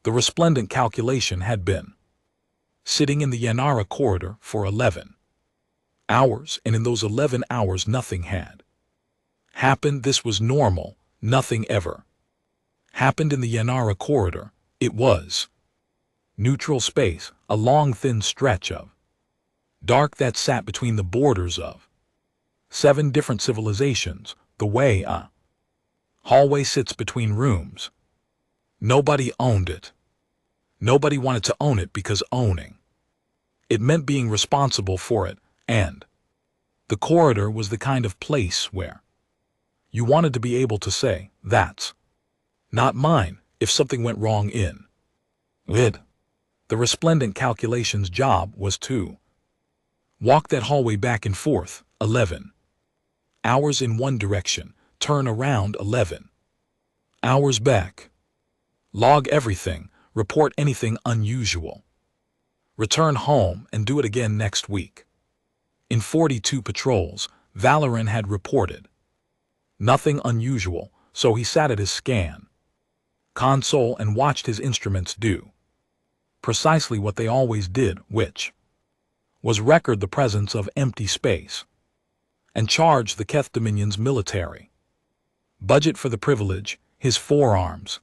The resplendent calculation had been sitting in the Yanara corridor for 11 hours, and in those 11 hours nothing had happened. This was normal. Nothing ever happened in the Yanara corridor. It was neutral space, a long thin stretch of dark that sat between the borders of 7 different civilizations, the way a hallway sits between rooms. Nobody owned it. Nobody wanted to own it because owning it meant being responsible for it, and the corridor was the kind of place where you wanted to be able to say, "That's not mine," if something went wrong in it. The resplendent calculation's job was to walk that hallway back and forth 11 hours in one direction, turn around 11 hours back, log everything, report anything unusual, return home and do it again next week. In 42 patrols, Valerian had reported nothing unusual, so he sat at his scan console and watched his instruments do precisely what they always did, which was record the presence of empty space and charge the Keth Dominion's military budget for the privilege. His forearms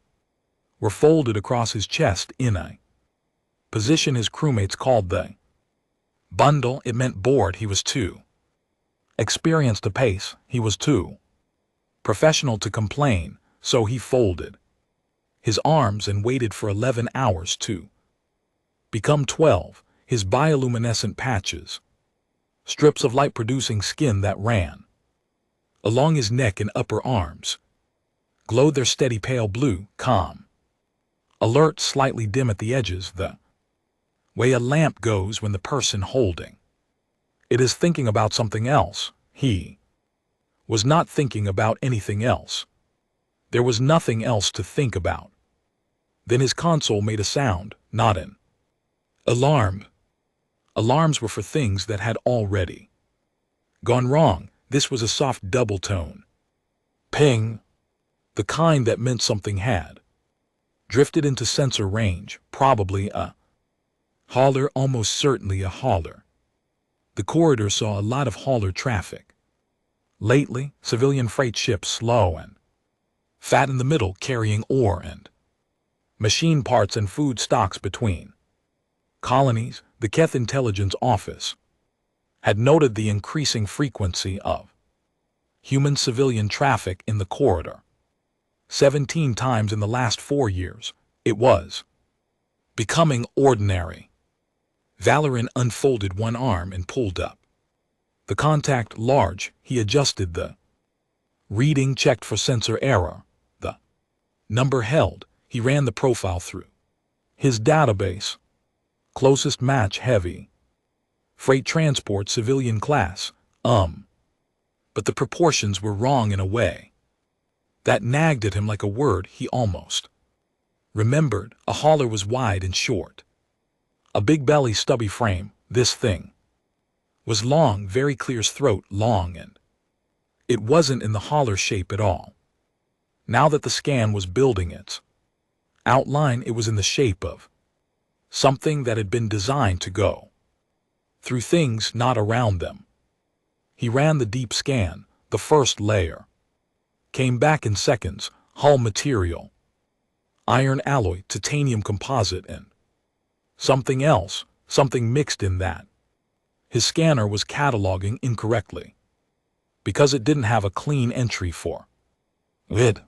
were folded across his chest in a position his crewmates called the bundle. It meant bored. He was too experienced to pace. He was too professional to complain, so he folded his arms and waited for 11 hours to become 12. His bioluminescent patches, strips of light-producing skin that ran along his neck and upper arms, glowed their steady pale blue, calm, alert, slightly dim at the edges, the way a lamp goes when the person holding it is thinking about something else. He was not thinking about anything else. There was nothing else to think about. Then his console made a sound, not an alarm. Alarms were for things that had already gone wrong. This was a soft double tone ping, the kind that meant something had drifted into sensor range, probably a hauler, almost certainly a hauler. The corridor saw a lot of hauler traffic lately, civilian freight ships slow and fat in the middle, carrying ore and machine parts and food stocks between colonies. The Keth Intelligence Office had noted the increasing frequency of human-civilian traffic in the corridor. 17 times in the last 4 years. It was becoming ordinary. Valerian unfolded one arm and pulled up the contact large. He adjusted the reading, checked for sensor error. The number held. He ran the profile through his database. Closest match heavy. Freight transport, civilian class. But the proportions were wrong in a way that nagged at him like a word he almost remembered. A hauler was wide and short. A big belly, stubby frame. This thing was long, very clear's throat, long, and it wasn't in the hauler shape at all. Now that the scan was building its outline, it was in the shape of something that had been designed to go through things, not around them. He ran the deep scan. The first layer came back in seconds. Hull material, iron alloy, titanium composite, and something else, something mixed in that. His scanner was cataloging incorrectly because it didn't have a clean entry for it.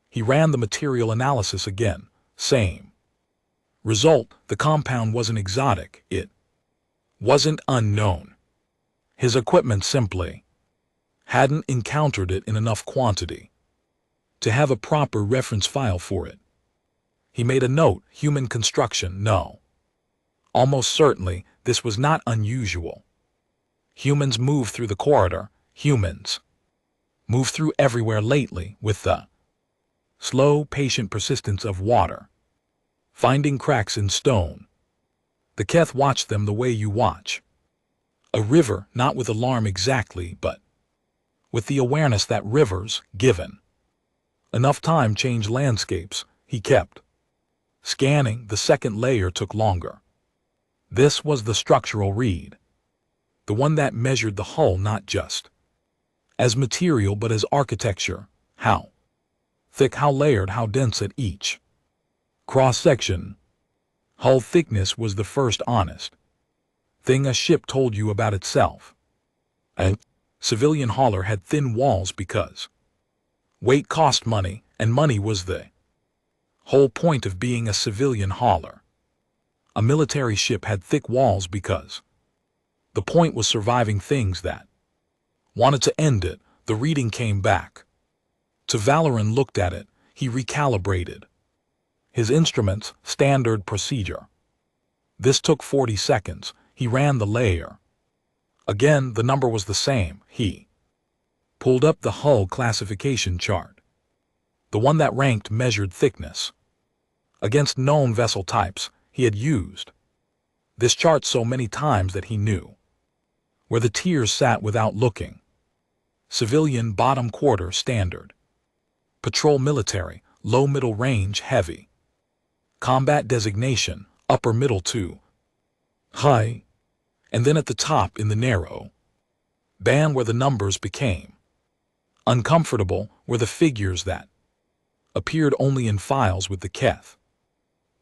He ran the material analysis again. Same result. The compound wasn't exotic. It wasn't unknown. His equipment simply hadn't encountered it in enough quantity to have a proper reference file for it. He made a note. Human construction. No. Almost certainly, this was not unusual. Humans move through the corridor. Humans move through everywhere lately with the slow, patient persistence of water finding cracks in stone. The Keth watched them the way you watch a river, not with alarm exactly, but with the awareness that rivers, given enough time, change landscapes. He kept Scanning the second layer took longer. This was the structural read. The one that measured the hull not just as material but as architecture. How thick, how layered, how dense at each cross-section. Hull thickness was the first honest thing a ship told you about itself. A civilian hauler had thin walls because weight cost money, and money was the whole point of being a civilian hauler. A military ship had thick walls because the point was surviving things that wanted to end it. The reading came back. To Valoran looked at it, he recalibrated his instruments, standard procedure. This took 40 seconds. He ran the layer. Again, the number was the same. He pulled up the hull classification chart. The one that ranked measured thickness against known vessel types. He had used this chart so many times that he knew where the tiers sat without looking. Civilian, bottom quarter, standard. Patrol, military, low, middle range, heavy. Combat designation, upper, middle to high. And then at the top in the narrow band where the numbers became uncomfortable were the figures that appeared only in files with the Keth.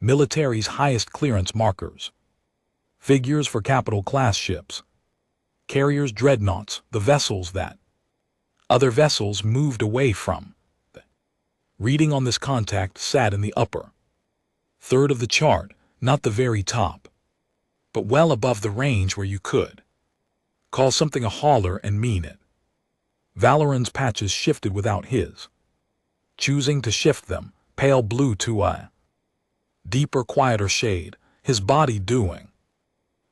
Military's highest clearance markers. Figures for capital class ships. Carriers, dreadnoughts, the vessels that other vessels moved away from. The reading on this contact sat in the upper third of the chart, not the very top, but well above the range where you could call something a hauler and mean it. Valoran's patches shifted without his choosing to shift them, pale blue to a deeper, quieter shade, his body doing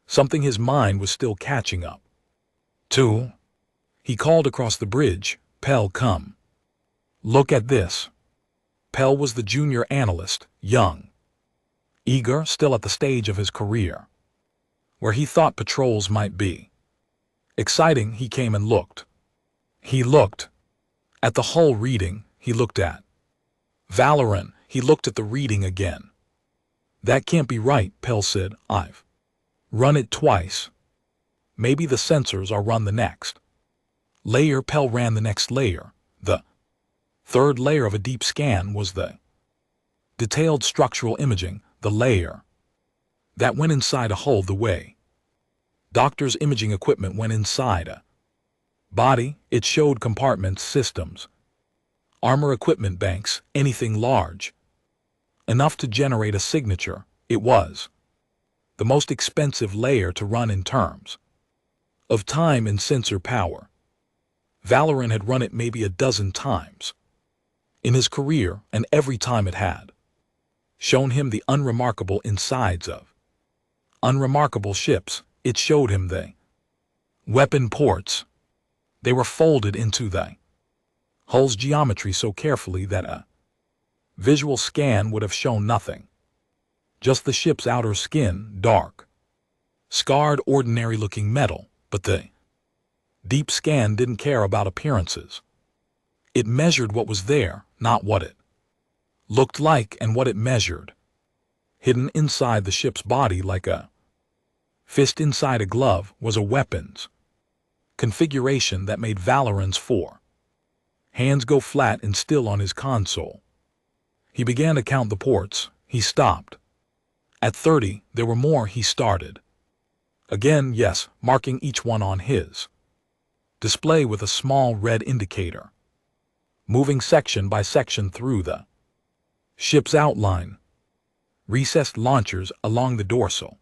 something his mind was still catching up to. He called across the bridge, "Pell, come. Look at this." Pell was the junior analyst, young, eager, still at the stage of his career where he thought patrols might be exciting. He came and looked. He looked at the hull reading. He looked at Valoran. He looked at the reading again. "That can't be right," Pell said. "I've run it twice. Maybe the sensors are run the next layer." Pell ran the next layer. The third layer of a deep scan was the detailed structural imaging, the layer that went inside a hull the way doctors' imaging equipment went inside a body. It showed compartments, systems, armor, equipment banks, anything large enough to generate a signature. It was the most expensive layer to run in terms of time and sensor power. Valoran had run it maybe a dozen times in his career, and every time it had shown him the unremarkable insides of unremarkable ships. It showed him the weapon ports. They were folded into the hull's geometry so carefully that a visual scan would have shown nothing. Just the ship's outer skin, dark, scarred, ordinary-looking metal, but the deep scan didn't care about appearances. It measured what was there, not what it looked like, and what it measured. Hidden inside the ship's body like a fist inside a glove was a weapons configuration that made Valoran's four hands go flat and still on his console. He began to count the ports. He stopped. At 30, there were more. He started again, yes, marking each one on his display with a small red indicator, moving section by section through the ship's outline. Recessed launchers along the dorsal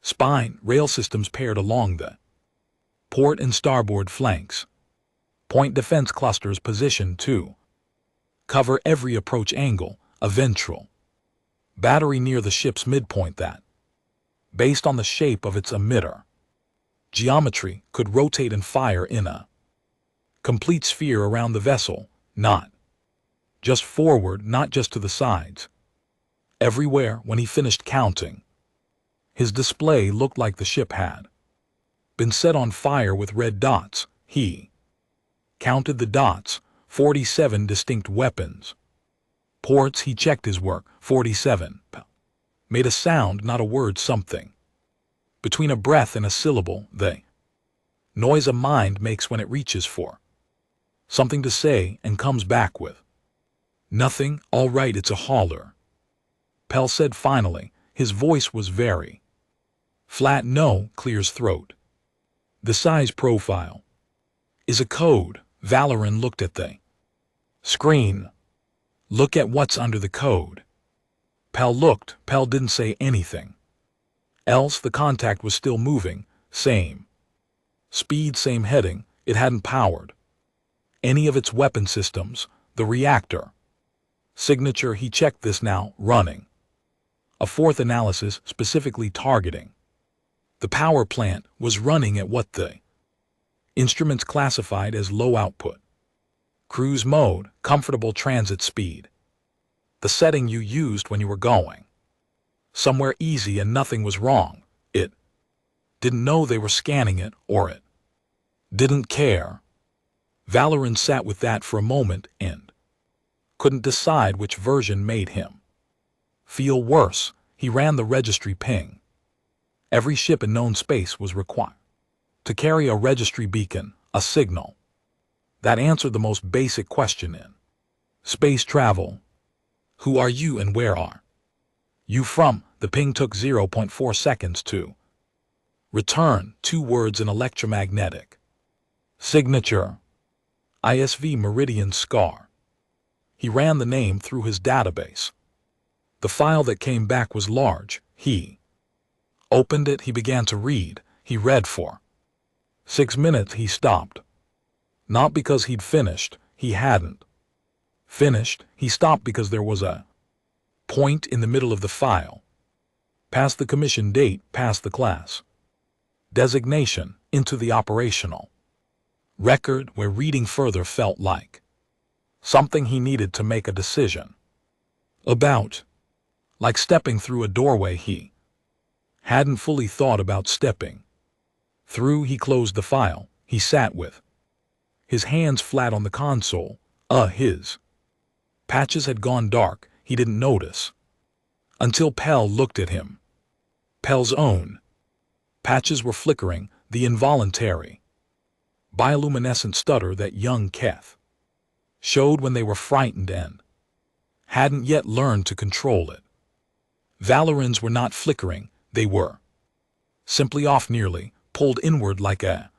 spine, rail systems paired along the port and starboard flanks, point defense clusters positioned to cover every approach angle, a ventral battery near the ship's midpoint that, based on the shape of its emitter geometry, could rotate and fire in a complete sphere around the vessel, not just forward, not just to the sides. Everywhere. When he finished counting, his display looked like the ship had been set on fire with red dots. He counted the dots, 47 distinct weapons ports. He checked his work, 47. Made a sound, not a word, something. Between a breath and a syllable, the noise a mind makes when it reaches for something to say and comes back with nothing. All right, it's a holler, Pell said finally. His voice was very flat. No, clears throat. The size profile is a code. Valoran looked at the screen. Look at what's under the code. Pell looked. Pell didn't say anything. Else the contact was still moving. Same speed, same heading. It hadn't powered any of its weapon systems. The reactor signature, he checked this now, running a fourth analysis specifically targeting the power plant, was running at what the instruments classified as low output cruise mode, comfortable transit speed, the setting you used when you were going somewhere easy and nothing was wrong. It didn't know they were scanning it, or it didn't care. Valoran sat with that for a moment and couldn't decide which version made him feel worse. He ran the registry ping. Every ship in known space was required to carry a registry beacon, a signal that answered the most basic question in space travel. Who are you and where are you from? The ping took 0.4 seconds to return. 2 words in electromagnetic signature. ISV Meridian Scar. He ran the name through his database. The file that came back was large. He opened it. He began to read. He read for 6 minutes. He stopped. Not because he'd finished. He hadn't finished. He stopped because there was a point in the middle of the file. Past the commission date, past the class designation, into the operational record, where reading further felt like something he needed to make a decision about. Like stepping through a doorway he hadn't fully thought about stepping through. He closed the file. He sat with his hands flat on the console. His patches had gone dark. He didn't notice until Pell looked at him. Pell's own patches were flickering, the involuntary bioluminescent stutter that young Keth showed when they were frightened and hadn't yet learned to control it. Valorans were not flickering, they were simply off, nearly pulled inward, like a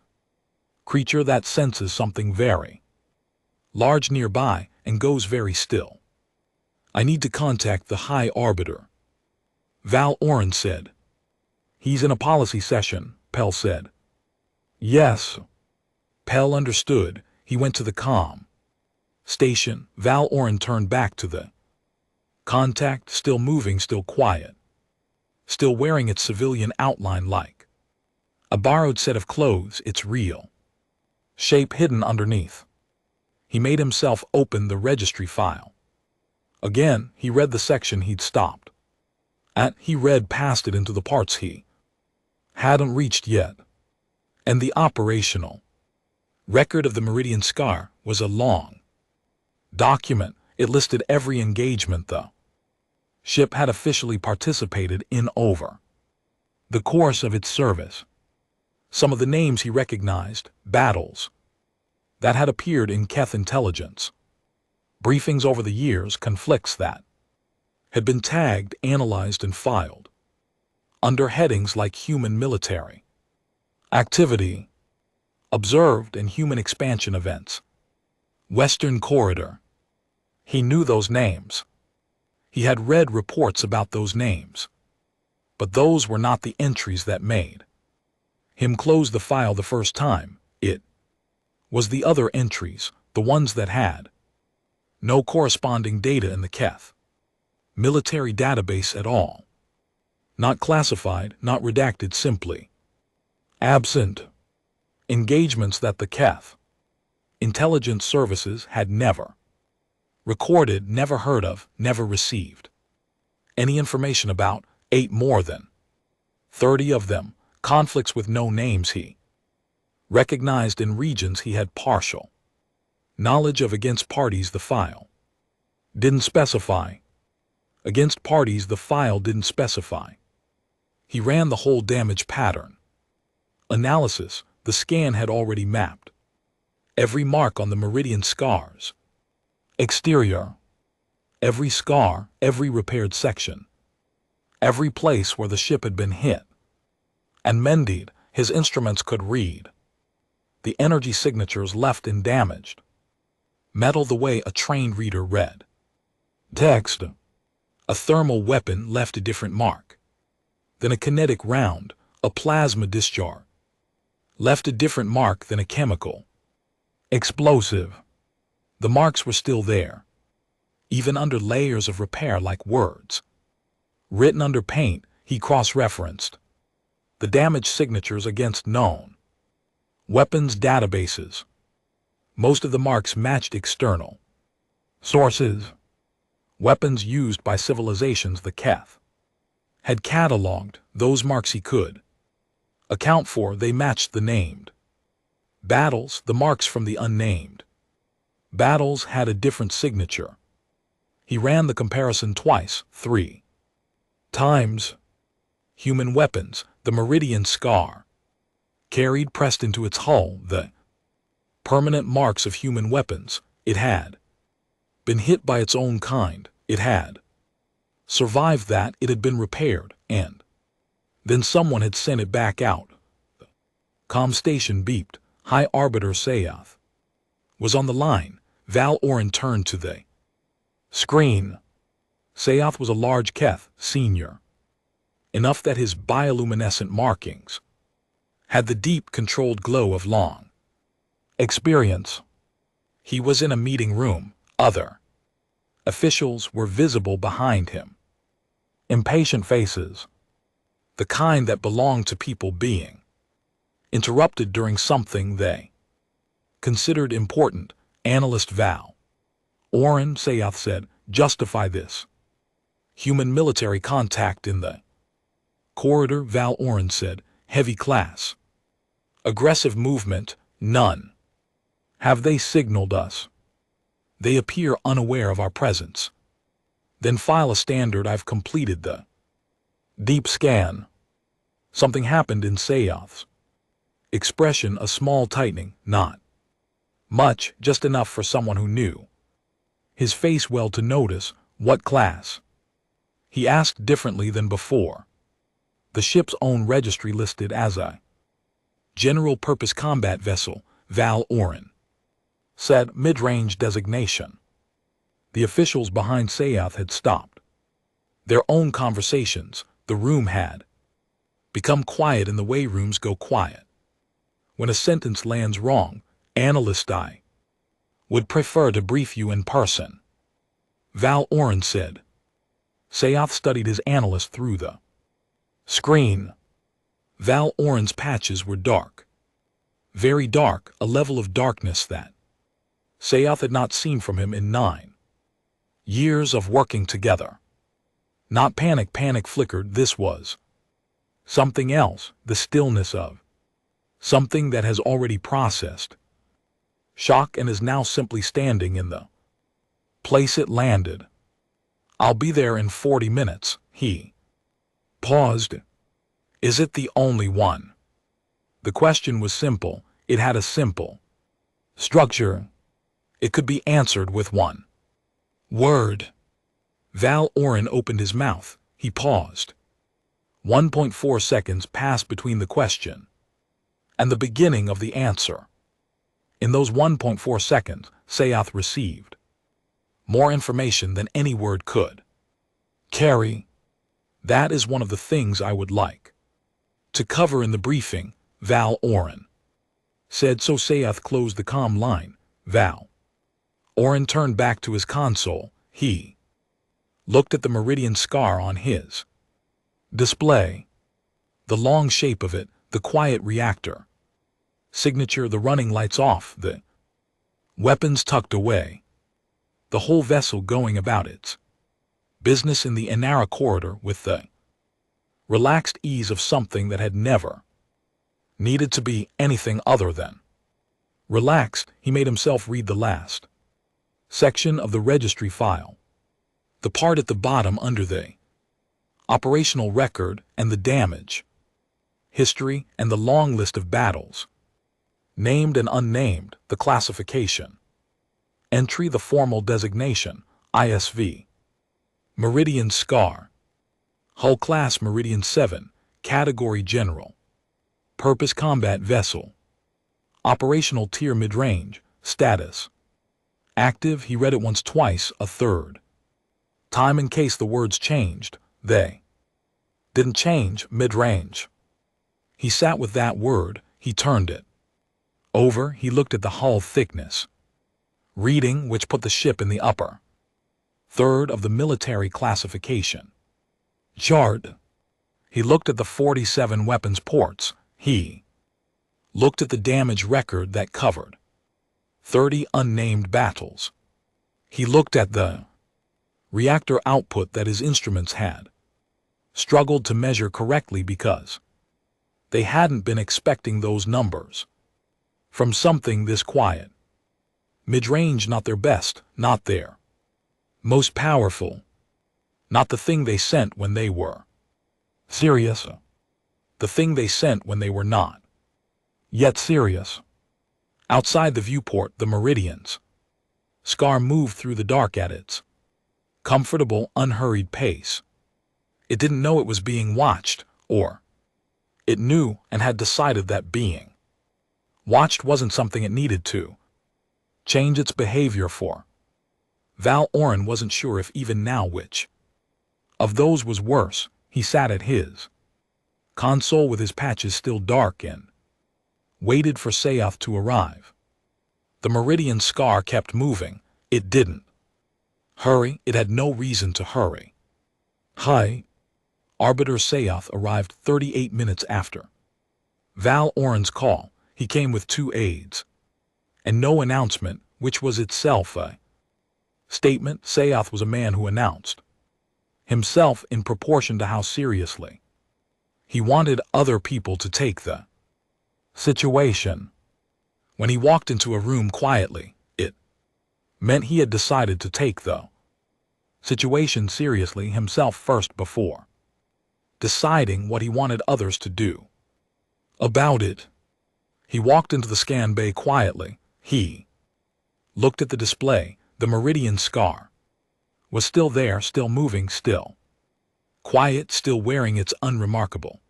creature that senses something very large nearby and goes very still. I need to contact the High Arbiter, Val Oren said. He's in a policy session, Pell said. Yes. Pell understood. He went to the comm station. Val Oren turned back to the contact, still moving, still quiet, still wearing its civilian outline like a borrowed set of clothes, its real shape hidden underneath. He made himself open the registry file. Again, he read the section he'd stopped at. He read past it into the parts he hadn't reached yet. And the operational record of the Meridian Scar was a long document. It listed every engagement the ship had officially participated in over the course of its service. Some of the names he recognized, battles that had appeared in Keth intelligence briefings over the years, conflicts that had been tagged, analyzed, and filed under headings like human military activity, observed, and human expansion events. Western Corridor. He knew those names. He had read reports about those names. But those were not the entries that made him close the file the first time. It was the other entries, the ones that had no corresponding data in the Keth military database at all. Not classified, not redacted, simply absent. Engagements that the Keth intelligence services had never recorded, never heard of, never received any information about. 8 more than 30 of them, conflicts with no names he recognized in regions he had partial knowledge of, against parties the file didn't specify. Against parties the file didn't specify. He ran the whole damage pattern. Analysis, the scan had already mapped every mark on the meridian scars. Exterior, every scar, every repaired section, every place where the ship had been hit. And mended, his instruments could read the energy signatures left and damaged. Metal the way a trained reader read. Text, a thermal weapon left a different mark. Then a kinetic round, a plasma discharge, left a different mark than a chemical. Explosive. The marks were still there, even under layers of repair like words. Written under paint, he cross-referenced the damage signatures against known weapons databases. Most of the marks matched external sources. Weapons used by civilizations the Keth had cataloged those marks he could account for. They matched the named battles, the marks from the unnamed battles had a different signature. He ran the comparison twice, 3 times. Human weapons, the meridian scar carried pressed into its hull the permanent marks of human weapons. It had been hit by its own kind. It had survived that. It had been repaired, and then someone had sent it back out. The comm station beeped. High Arbiter Sayath was on the line. Val Oren turned to the screen. Sayath was a large Keth, senior, enough that his bioluminescent markings had the deep, controlled glow of long experience. He was in a meeting room. Other officials were visible behind him. Impatient faces, the kind that belonged to people being interrupted during something they considered important. Analyst Val Oren, Sayath said, justify this. Human military contact in the corridor, Val Oren said, heavy class. Aggressive movement, none. Have they signaled us? They appear unaware of our presence. Then file a standard. I've completed the deep scan. Something happened in Sayath's expression, a small tightening, not much, just enough for someone who knew his face well to notice. What class? He asked differently than before. The ship's own registry listed as a general-purpose combat vessel, Val Oren said, mid-range designation. The officials behind Sayath had stopped their own conversations. The room had become quiet in the way rooms go quiet when a sentence lands wrong. Analyst, I would prefer to brief you in person, Val Oren said. Sayath studied his analyst through the screen. Val Oren's patches were dark, very dark, a level of darkness that Sayath had not seen from him in 9 years of working together. Not panic. Panic flickered. This was something else, the stillness of something that has already processed shock and is now simply standing in the place it landed. I'll be there in 40 minutes, he paused. Is it the only one? The question was simple. It had a simple structure. It could be answered with one word. Val Oren opened his mouth. He paused. 1.4 seconds passed between the question and the beginning of the answer. In those 1.4 seconds, Sayath received more information than any word could carry. That is one of the things I would like to cover in the briefing, Val Oren said. So Sayath closed the comm line. Val Oren turned back to his console. He looked at the meridian scar on his display. The long shape of it, the quiet reactor signature, the running lights off, the weapons tucked away, the whole vessel going about its business in the Inara corridor with the relaxed ease of something that had never needed to be anything other than relaxed. He made himself read the last section of the registry file. The part at the bottom under the operational record and the damage, history and the long list of battles, named and unnamed, the classification, entry, the formal designation, ISV, Meridian Scar, hull class Meridian 7, category general, purpose combat vessel, operational tier mid-range, status, active, he read it once, twice, a third, time in case the words changed, they didn't change, mid-range. He sat with that word, he turned it over, he looked at the hull thickness, reading which put the ship in the upper third of the military classification. Chart. He looked at the 47 weapons ports, he looked at the damage record that covered 30 unnamed battles. He looked at the reactor output that his instruments had struggled to measure correctly because they hadn't been expecting those numbers from something this quiet. Mid-range, not their best, not their most powerful, not the thing they sent when they were serious, the thing they sent when they were not yet serious. Outside the viewport, the Meridians Scar moved through the dark at its comfortable, unhurried pace. It didn't know it was being watched, or it knew and had decided that being watched wasn't something it needed to change its behavior for. Val Oren wasn't sure if even now which of those was worse. He sat at his console with his patches still dark and waited for Sayoth to arrive. The Meridian Scar kept moving. It didn't hurry. It had no reason to hurry. Hi. Arbiter Sayoth arrived 38 minutes after Val Oren's call. He came with 2 aides and no announcement, which was itself a statement. Sayoth was a man who announced himself in proportion to how seriously he wanted other people to take the situation. When he walked into a room quietly, it meant he had decided to take the situation seriously himself first before deciding what he wanted others to do about it. He walked into the scan bay quietly. He looked at the display. The Meridian Scar was still there, still moving, still quiet, still wearing its unremarkable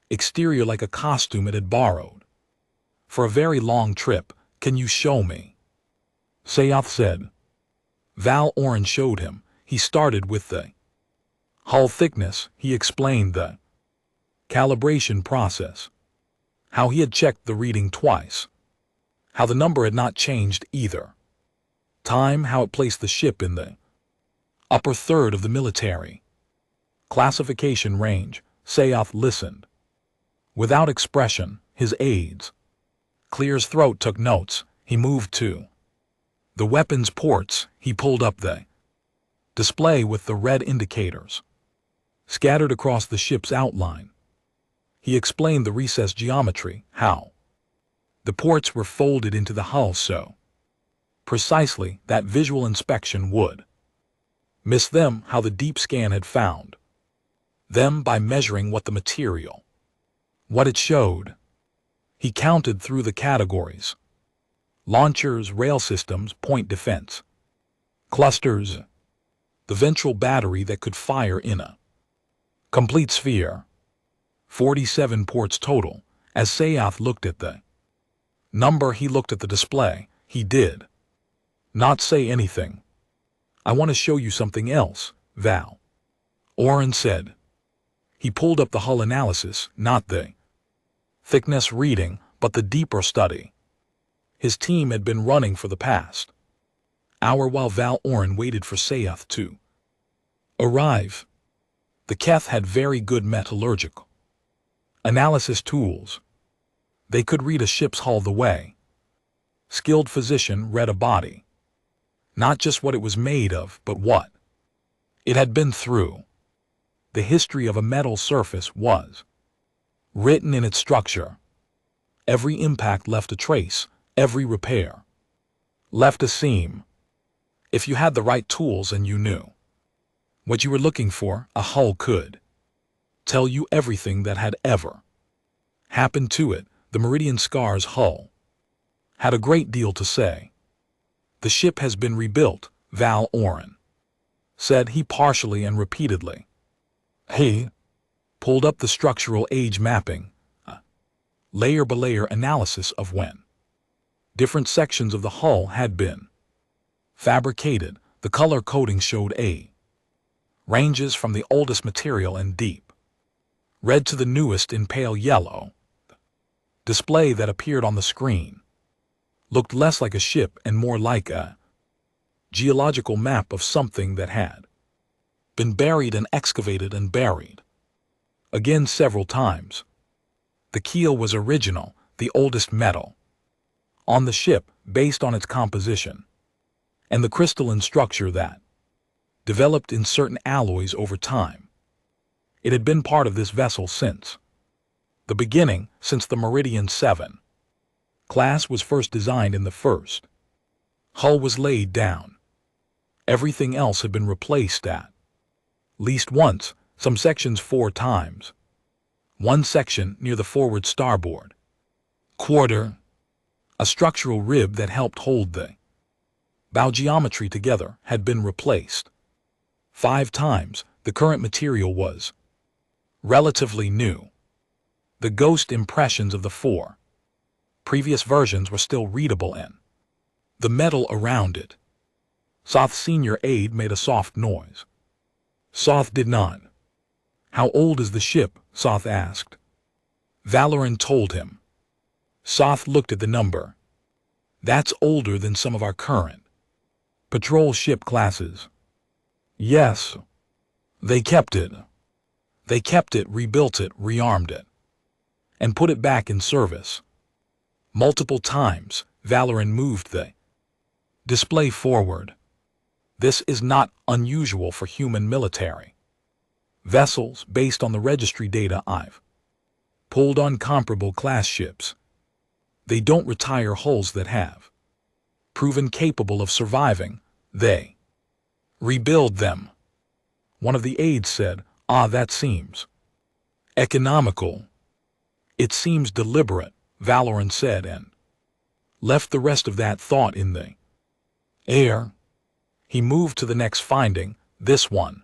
exterior like a costume it had borrowed for a very long trip. Can you show me? Sayoth said. Val Oren showed him. He started with the hull thickness. He explained the calibration process, how he had checked the reading twice, how the number had not changed either time, how it placed the ship in the upper third of the military classification range. Sayoth listened without expression. His aides clear's throat took notes. He moved to the weapons ports. He pulled up the display with the red indicators scattered across the ship's outline. He explained the recessed geometry, how the ports were folded into the hull so precisely that visual inspection would miss them, how the deep scan had found them by measuring what the material, what it showed. He counted through the categories: launchers, rail systems, point defense, clusters, the ventral battery that could fire in a complete sphere. 47 ports total. As Sayoth looked at the number, he looked at the display. He did not say anything. I want to show you something else, Val Oren said. He pulled up the hull analysis, not the thickness reading, but the deeper study his team had been running for the past hour while Val Oren waited for Sayoth to arrive. The Keth had very good metallurgical analysis tools. They could read a ship's hull the way skilled physician read a body, not just what it was made of, but what it had been through. The history of a metal surface was written in its structure. Every impact left a trace, every repair left a seam. If you had the right tools and you knew What you were looking for, a hull could tell you everything that had ever happened to it. The Meridian Scar's hull had a great deal to say. The ship has been rebuilt, Val Oren said he partially and repeatedly. He pulled up the structural age mapping, layer-by-layer analysis of when different sections of the hull had been fabricated. The color coding showed ranges from the oldest material in deep red to the newest in pale yellow. The display that appeared on the screen looked less like a ship and more like a geological map of something that had been buried and excavated and buried again several times. The keel was original, the oldest metal on the ship based on its composition and the crystalline structure that developed in certain alloys over time. It had been part of this vessel since the beginning, since the Meridian 7 class was first designed in the first hull was laid down. Everything else had been replaced at least once, some sections 4 times. One section near the forward starboard quarter, a structural rib that helped hold the bow geometry together, had been replaced 5 times. The current material was relatively new. The ghost impressions of the 4 previous versions were still readable in the metal around it. Soth's senior aide made a soft noise. Soth did not. How old is the ship? Soth asked. Valoran told him. Soth looked at the number. That's older than some of our current patrol ship classes. Yes. They kept it. Rebuilt it, rearmed it, and put it back in service. Multiple times, Valoran moved the display forward. This is not unusual for human military vessels based on the registry data I've pulled on comparable class ships. They don't retire hulls that have proven capable of surviving. They rebuild them. One of the aides said, that seems economical. It seems deliberate, Valoran said, and left the rest of that thought in the air. He moved to the next finding. This one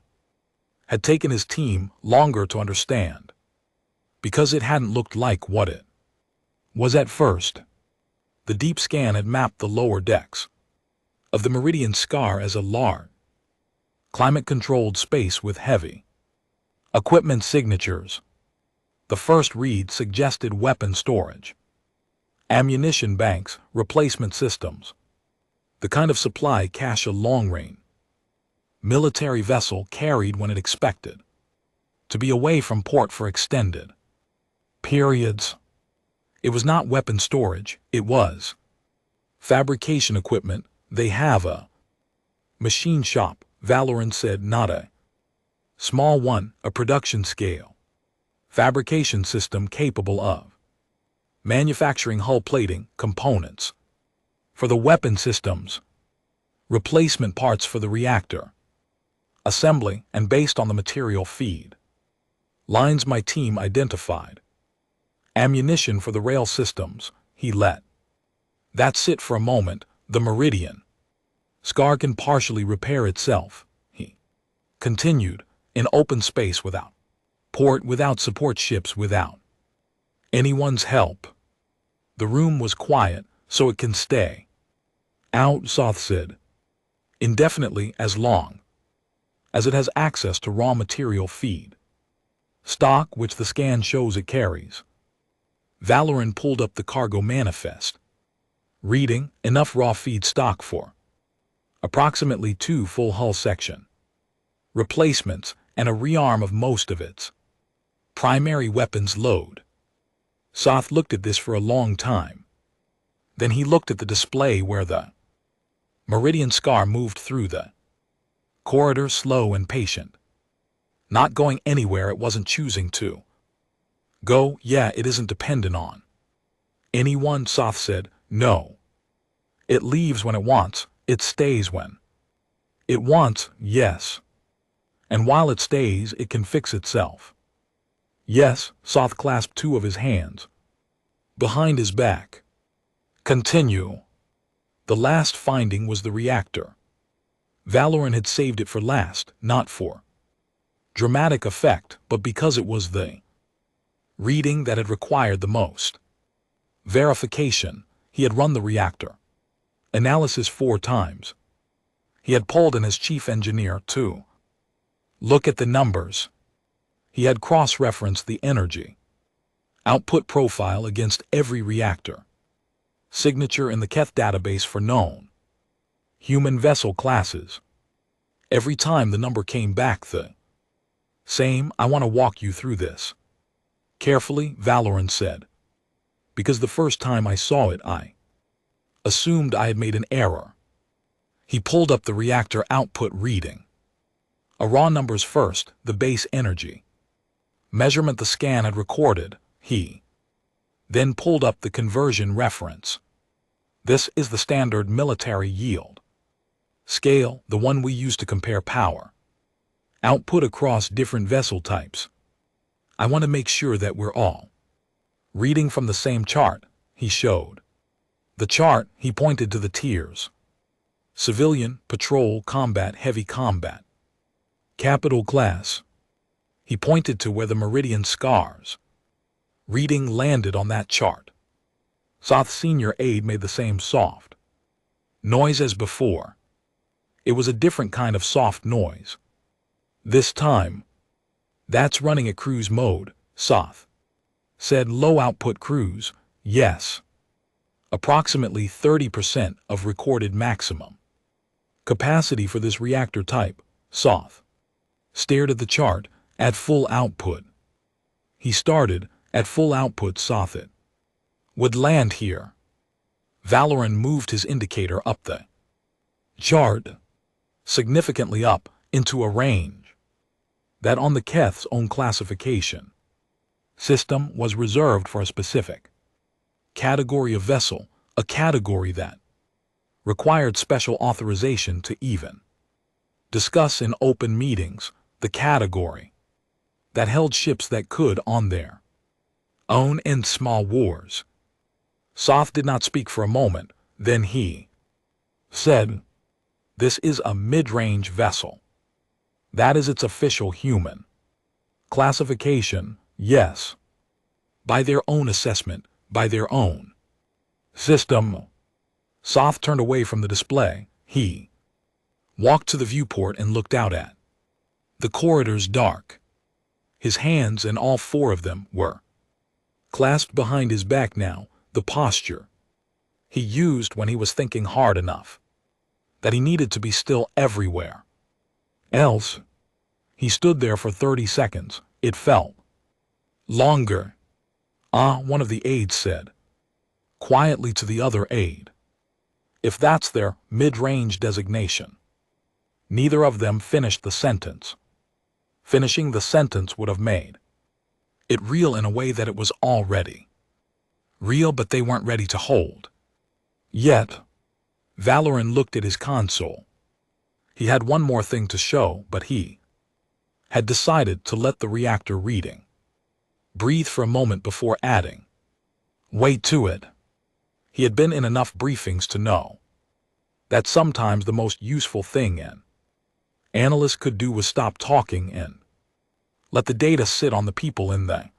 had taken his team longer to understand, because it hadn't looked like what it was at first. The deep scan had mapped the lower decks of the Meridian Scar as a large, climate-controlled space with heavy equipment signatures. The first read suggested weapon storage, ammunition banks, replacement systems, the kind of supply cache a long-range military vessel carried when it expected to be away from port for extended periods. It was not weapon storage, it was fabrication equipment. They have a machine shop, Valoran said, not a small one, a production scale fabrication system capable of manufacturing hull plating, components for the weapon systems, replacement parts for the reactor, assembly, and based on the material feed lines my team identified, ammunition for the rail systems. He let that sit for a moment. The Meridian Scar can partially repair itself, he continued, in open space without port, without support ships, without anyone's help. The room was quiet, so it can stay out, Soth said, indefinitely, as long as it has access to raw material feed stock, which the scan shows it carries. Valoran pulled up the cargo manifest, reading enough raw feed stock for approximately 2 full hull section replacements and a rearm of most of its primary weapons load. Soth looked at this for a long time. Then he looked at the display where the Meridian Scar moved through the corridor, slow and patient, not going anywhere it wasn't choosing to go. Yeah, it isn't dependent on anyone, Soth said. No. It leaves when it wants, it stays when it wants. Yes. And while it stays, it can fix itself. Yes, Soth clasped two of his hands behind his back. Continue. The last finding was the reactor. Valoran had saved it for last, not for dramatic effect, but because it was the reading that had required the most verification. He had run the reactor analysis 4 times. He had pulled in his chief engineer to look at the numbers. He had cross-referenced the energy output profile against every reactor signature in the Keth database for known human vessel classes. Every time the number came back the same. I want to walk you through this carefully, Valoran said, because the first time I saw it, I assumed I had made an error. He pulled up the reactor output reading. A raw numbers first, the base energy measurement the scan had recorded. He then pulled up the conversion reference. This is the standard military yield scale, the one we use to compare power output across different vessel types. I want to make sure that we're all reading from the same chart. He showed the chart. He pointed to the tiers: civilian, patrol, combat, heavy combat, capital class. He pointed to where the meridian scars reading landed on that chart. Soth's senior aide made the same soft noise as before. It was a different kind of soft noise. This time, that's running at cruise mode, Soth said. Low output cruise, yes. Approximately 30% of recorded maximum capacity for this reactor type. Soth stared at the chart. At full output. He started at full output. Soth it would land here. Valoran moved his indicator up the chart, significantly up, into a range that on the Keth's own classification system was reserved for a specific category of vessel, a category that required special authorization to even discuss in open meetings, the category that held ships that could, on their own, end small wars. Soth did not speak for a moment. Then he said, "This is a mid-range vessel. That is its official human classification, yes. By their own assessment, by their own system." Soth turned away from the display. He walked to the viewport and looked out at the corridors. Dark. His hands, and all 4 of them, were clasped behind his back now, the posture he used when he was thinking hard enough that he needed to be still everywhere else. He stood there for 30 seconds. It felt longer. One of the aides said quietly to the other aide, "If that's their mid-range designation." Neither of them finished the sentence. Finishing the sentence would have made it real in a way that it was already real, but they weren't ready to hold yet. Valoran looked at his console. He had one more thing to show, but he had decided to let the reactor reading breathe for a moment before adding weight to it. He had been in enough briefings to know that sometimes the most useful thing an analyst could do was stop talking and let the data sit on the people in the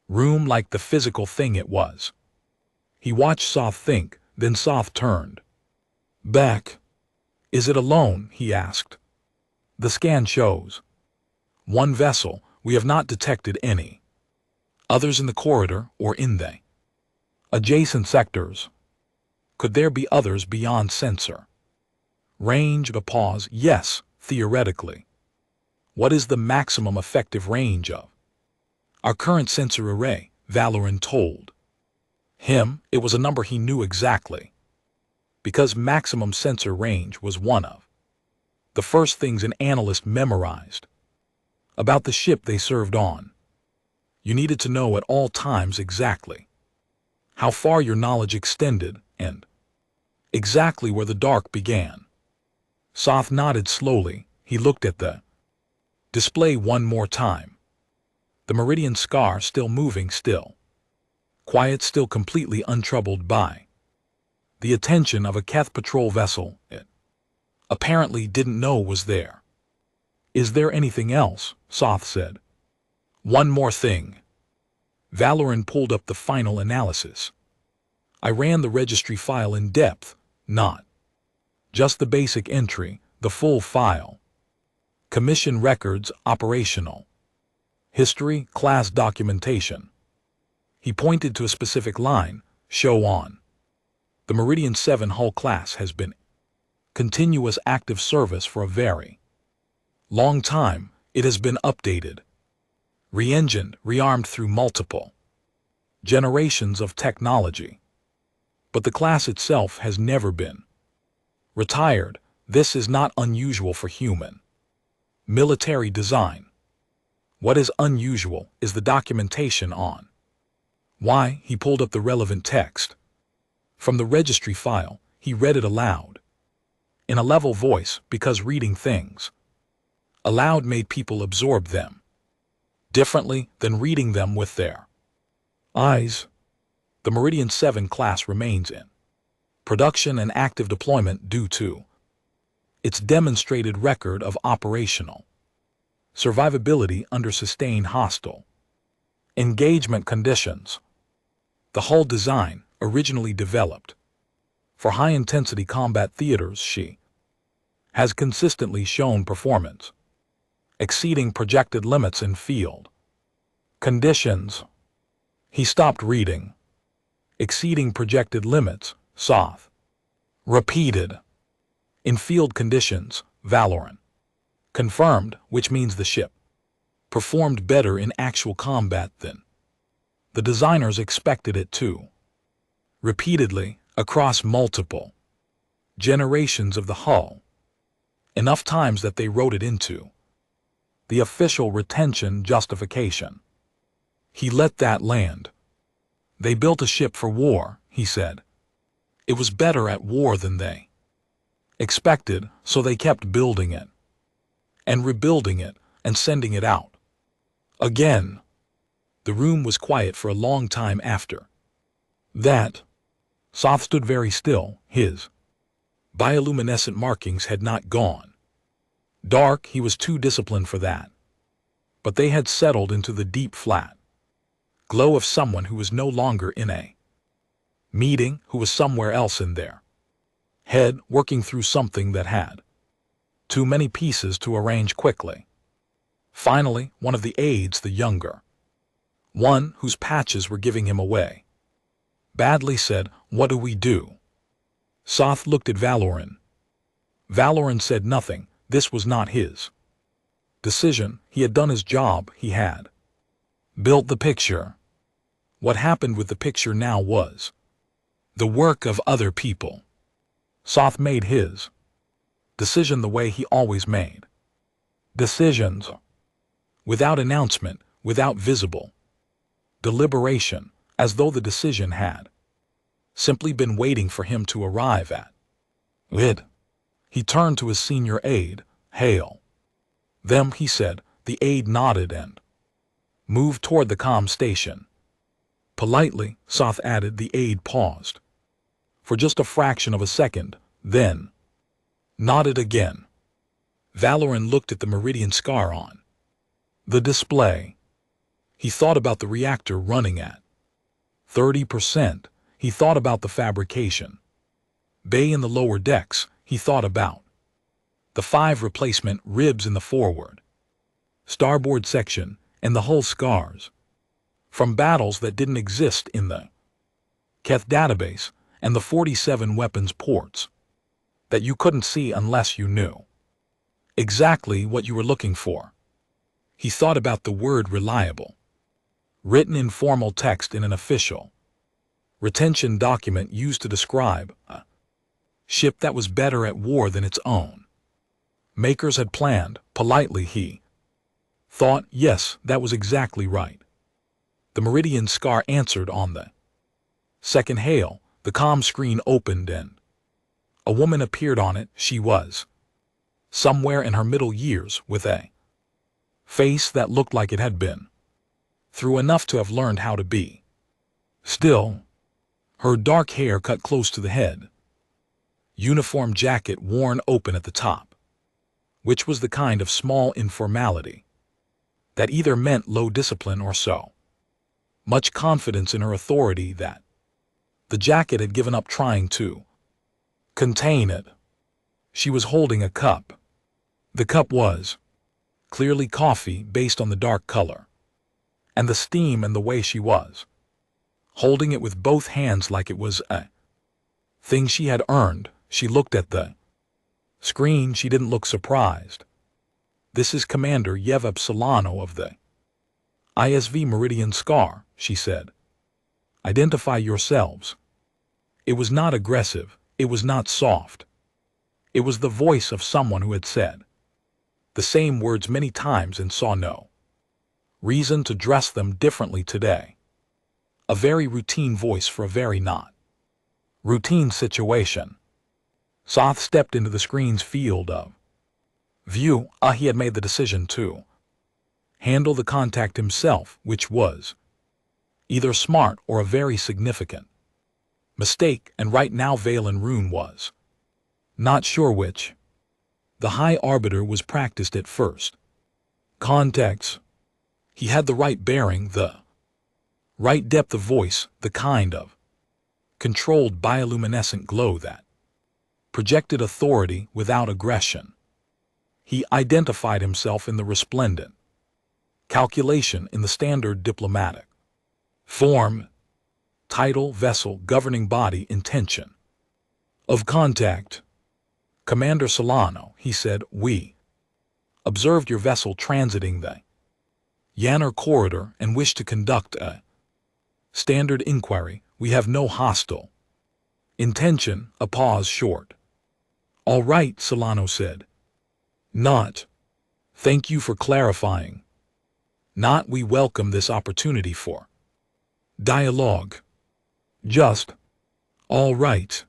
room like the physical thing it was. He watched Soth think, then Soth turned back. "Is it alone?" he asked. "The scan shows one vessel. We have not detected any others in the corridor or in the adjacent sectors. Could there be others beyond sensor range?" A pause. "Yes, theoretically." "What is the maximum effective range of our current sensor array?" Valoran told him. It was a number he knew exactly, because maximum sensor range was one of the first things an analyst memorized about the ship they served on. You needed to know at all times exactly how far your knowledge extended and exactly where the dark began. Soth nodded slowly. He looked at the Display one more time. The meridian scar still moving still. Quiet still completely untroubled by the attention of a Keth patrol vessel it apparently didn't know was there. Is there anything else? Soth said. One more thing. Valoran pulled up the final analysis. I ran the registry file in depth, not just the basic entry, the full file. Commission records operational. History, class documentation. He pointed to a specific line, show on. The Meridian 7 hull class has been continuous active service for a very long time. It has been updated, re-engined, rearmed through multiple generations of technology. But the class itself has never been retired. This is not unusual for human military design. What is unusual is the documentation on why. He pulled up the relevant text. From the registry file, he read it aloud. In a level voice, because reading things aloud made people absorb them differently than reading them with their eyes. The Meridian 7 class remains in production and active deployment due to its demonstrated record of operational survivability under sustained hostile engagement conditions. The hull design, originally developed for high-intensity combat theaters, she has consistently shown performance exceeding projected limits in field conditions. He stopped reading. Exceeding projected limits, Soth repeated. In field conditions, Valoran confirmed, which means the ship performed better in actual combat than the designers expected it to. Repeatedly, across multiple generations of the hull. Enough times that they wrote it into the official retention justification. He let that land. They built a ship for war, he said. It was better at war than they expected, so they kept building it and rebuilding it and sending it out again. The room was quiet for a long time after that. Soth stood very still. His bioluminescent markings had not gone dark. He was too disciplined for that. But they had settled into the deep flat glow of someone who was no longer in a meeting, who was somewhere else in their head, working through something that had too many pieces to arrange quickly. Finally, one of the aides, the younger one whose patches were giving him away, badly said, "What do we do?" Soth looked at Valoran. Valoran said nothing. This was not his decision. He had done his job. He had built the picture. What happened with the picture now was the work of other people. Soth made his decision the way he always made decisions, without announcement, without visible deliberation, as though the decision had simply been waiting for him to arrive at it. He turned to his senior aide. "Hail them," he said. The aide nodded and moved toward the comm station. Politely, Soth added. The aide paused for just a fraction of a second, then nodded again. Valoran looked at the meridian scar on the display. He thought about the reactor running at 30%. He thought about the fabrication bay in the lower decks. He thought about the 5 replacement ribs in the forward starboard section and the hull scars from battles that didn't exist in the Keth database, and the 47 weapons ports that you couldn't see unless you knew exactly what you were looking for. He thought about the word reliable, written in formal text in an official retention document used to describe a ship that was better at war than its own makers had planned. Politely, he thought, yes, that was exactly right. The meridian scar answered on the second hail. The comm screen opened and a woman appeared on it. She was somewhere in her middle years, with a face that looked like it had been through enough to have learned how to be still, her dark hair cut close to the head, uniform jacket worn open at the top, which was the kind of small informality that either meant low discipline or so much confidence in her authority that the jacket had given up trying to contain it. She was holding a cup. The cup was clearly coffee based on the dark color, and the steam and the way she was holding it with both hands like it was a thing she had earned. She looked at the screen. She didn't look surprised. "This is Commander Yevgeny Solano of the ISV Meridian Scar," she said. "Identify yourselves." It was not aggressive. It was not soft. It was the voice of someone who had said the same words many times and saw no reason to dress them differently today. A very routine voice for a very not routine situation. Soth stepped into the screen's field of view. He had made the decision to handle the contact himself, which was either smart or a very significant mistake, and right now Valen Rune was not sure which. The High Arbiter was practiced at first contacts. He had the right bearing, the right depth of voice, the kind of controlled bioluminescent glow that projected authority without aggression. He identified himself in the resplendent calculation in the standard diplomatic form, title, vessel, governing body, intention of contact. "Commander Solano," he said, "we observed your vessel transiting the Yanner corridor and wish to conduct a standard inquiry. We have no hostile intention." A pause short. "All right," Solano said. "Not. Thank you for clarifying. Not. We welcome this opportunity for dialogue. Just. All right."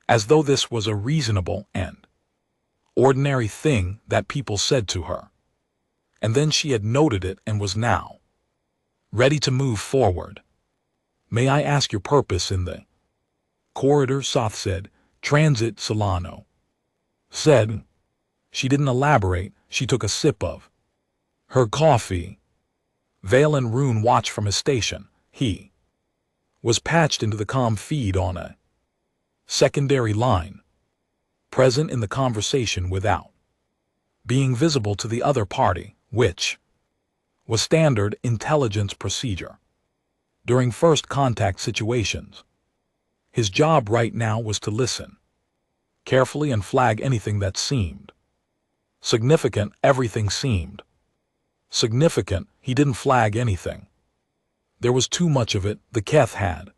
As though this was a reasonable and ordinary thing that people said to her. And then she had noted it and was now ready to move forward. "May I ask your purpose in the corridor?" Soth said. "Transit," Solano said. She didn't elaborate. She took a sip of her coffee. Valen Rune watched from his station. He was patched into the comm feed on a secondary line, present in the conversation without being visible to the other party, which was standard intelligence procedure during first contact situations. His job right now was to listen carefully and flag anything that seemed significant. Everything seemed significant. He didn't flag anything. There was too much of it. The Keth had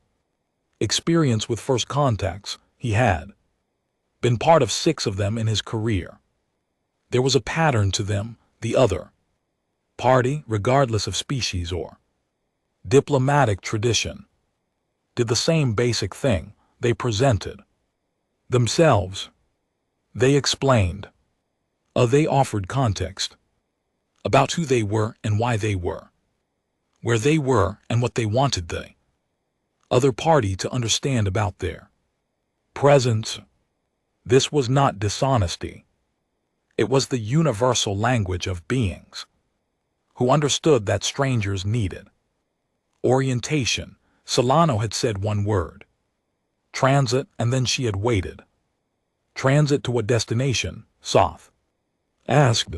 experience with first contacts. He had been part of 6 of them in his career. There was a pattern to them. The other party, regardless of species or diplomatic tradition, did the same basic thing. They presented themselves. They explained. They offered context about who they were and why they were where they were and what they wanted the other party to understand about their presence. This was not dishonesty. It was the universal language of beings who understood that strangers needed orientation. Solano had said one word, transit, and then she had waited. Transit to what destination? Soth asked.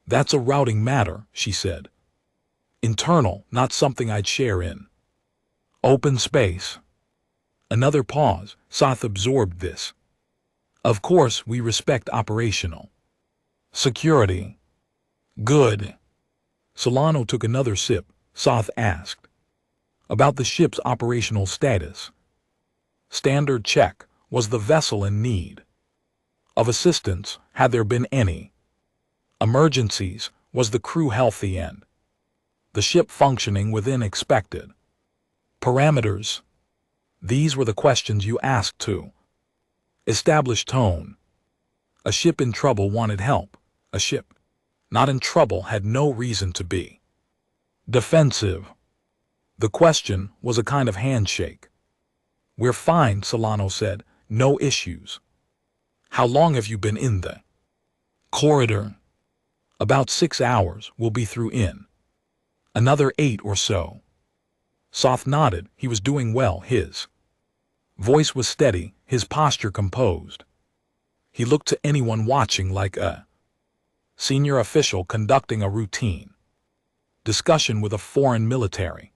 "That's a routing matter," she said. "Internal, not something I'd share in open space." Another pause. Soth absorbed this. "Of course, we respect operational security." "Good." Solano took another sip. Soth asked about the ship's operational status. Standard check. Was the vessel in need of assistance? Had there been any emergencies? Was the crew healthy and the ship functioning within expected parameters? These were the questions you asked to establish tone. A ship in trouble wanted help. A ship Not in trouble, had no reason to be. Defensive. The question was a kind of handshake. "We're fine," Solano said. "No issues." "How long have you been in the corridor?" "About 6 hours. We'll be through in another 8 or so." Soth nodded. He was doing well. His voice was steady, his posture composed. He looked to anyone watching like a senior official conducting a routine discussion with a foreign military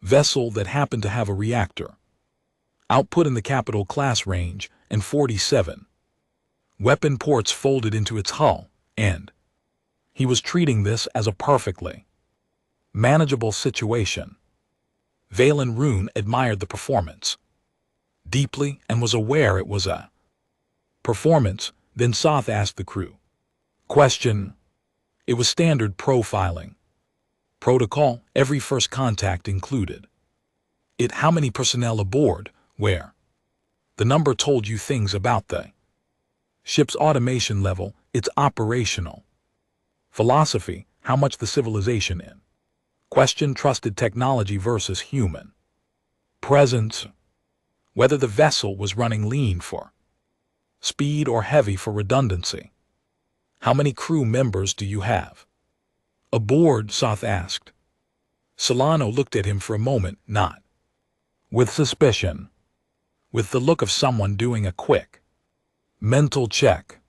vessel that happened to have a reactor output in the capital class range and 47 weapon ports folded into its hull, and he was treating this as a perfectly manageable situation. Valen Rune admired the performance deeply and was aware it was a performance. Then Soth asked the crew question. It was standard profiling protocol, every first contact included. How many personnel aboard, where? The number told you things about the ship's automation level, its operational philosophy, how much the civilization in question trusted technology versus human presence, whether the vessel was running lean for speed or heavy for redundancy. How many crew members do you have aboard? Soth asked. Solano looked at him for a moment, not with suspicion, with the look of someone doing a quick mental check.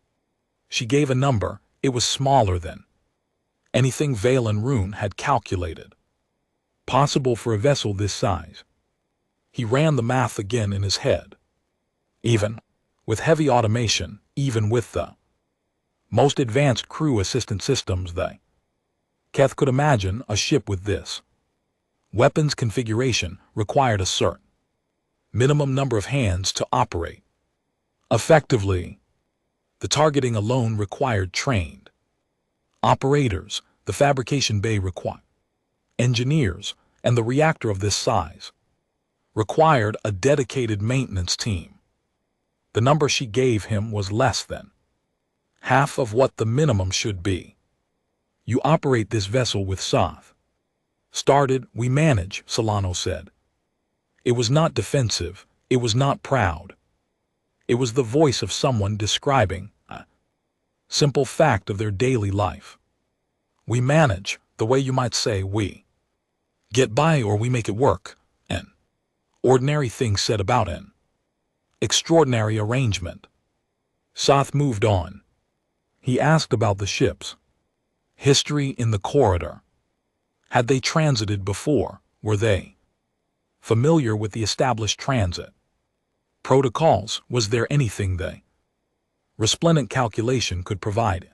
She gave a number. It was smaller than anything Valen Rune had calculated possible for a vessel this size. He ran the math again in his head. Even with heavy automation, even with the most advanced crew assistance systems, Keth could imagine a ship with this weapons configuration required a certain minimum number of hands to operate effectively. The targeting alone required trained operators, the fabrication bay required engineers, and the reactor of this size required a dedicated maintenance team. The number she gave him was less than half of what the minimum should be. You operate this vessel with Soth. Started, we manage, Solano said. It was not defensive, it was not proud. It was the voice of someone describing a simple fact of their daily life. We manage, the way you might say we get by or we make it work, an ordinary thing said about an extraordinary arrangement. Soth moved on. He asked about the ship's history in the corridor. Had they transited before? Were they familiar with the established transit protocols? Was there anything the resplendent calculation could provide in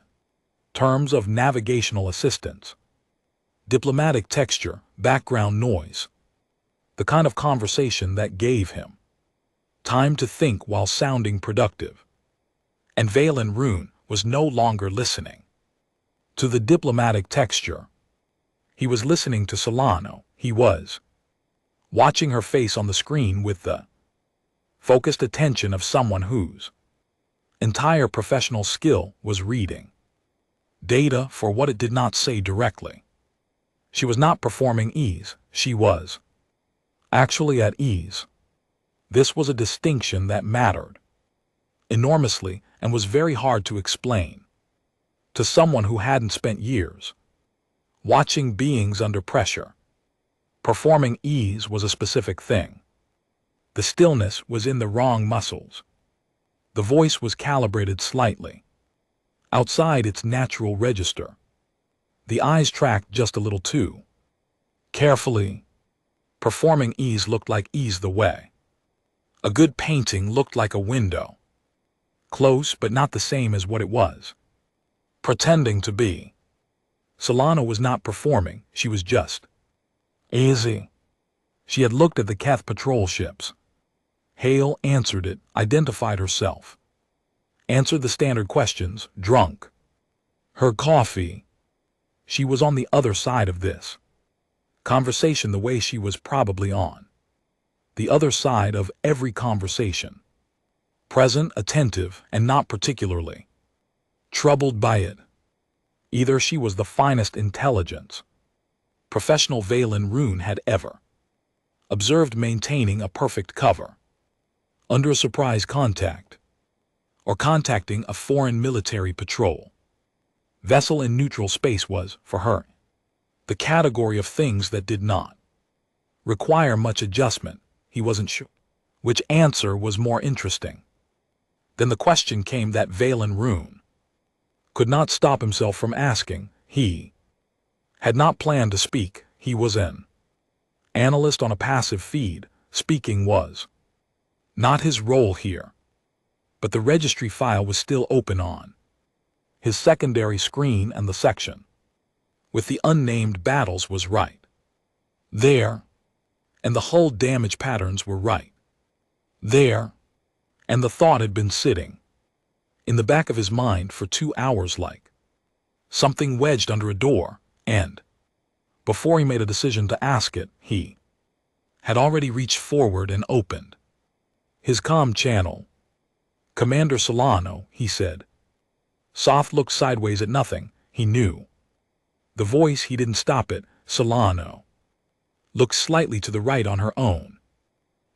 terms of navigational assistance, diplomatic texture, background noise, the kind of conversation that gave him time to think while sounding productive? And Valen Rune was no longer listening to the diplomatic texture. He was listening to Solano. He was watching her face on the screen with the focused attention of someone whose entire professional skill was reading data for what it did not say directly. She was not performing ease. She was actually at ease. This was a distinction that mattered enormously and was very hard to explain to someone who hadn't spent years watching beings under pressure. Performing ease was a specific thing. The stillness was in the wrong muscles. The voice was calibrated slightly outside its natural register. The eyes tracked just a little too carefully. Performing ease looked like ease the way a good painting looked like a window. Close, but not the same as what it was pretending to be. Solano was not performing, she was just easy. She had looked at the Keth patrol ships. Hale answered it, identified herself, answered the standard questions, drunk her coffee. She was on the other side of this conversation the way she was probably on the other side of every conversation. Present, attentive, and not particularly troubled by it. Either she was the finest intelligence professional Valen Rune had ever observed, maintaining a perfect cover under a surprise contact, or contacting a foreign military patrol vessel in neutral space was, for her, the category of things that did not require much adjustment. He wasn't sure which answer was more interesting. Then the question came that Valen Rune could not stop himself from asking. He had not planned to speak. He was an analyst on a passive feed. Speaking was not his role here. But the registry file was still open on his secondary screen, and the section with the unnamed battles was right there, and the hull damage patterns were right there, and the thought had been sitting in the back of his mind for 2 hours like something wedged under a door, and before he made a decision to ask it, he had already reached forward and opened his comm channel. "Commander Solano," he said. Soft looked sideways at nothing. He knew the voice. He didn't stop it. Solano looked slightly to the right on her own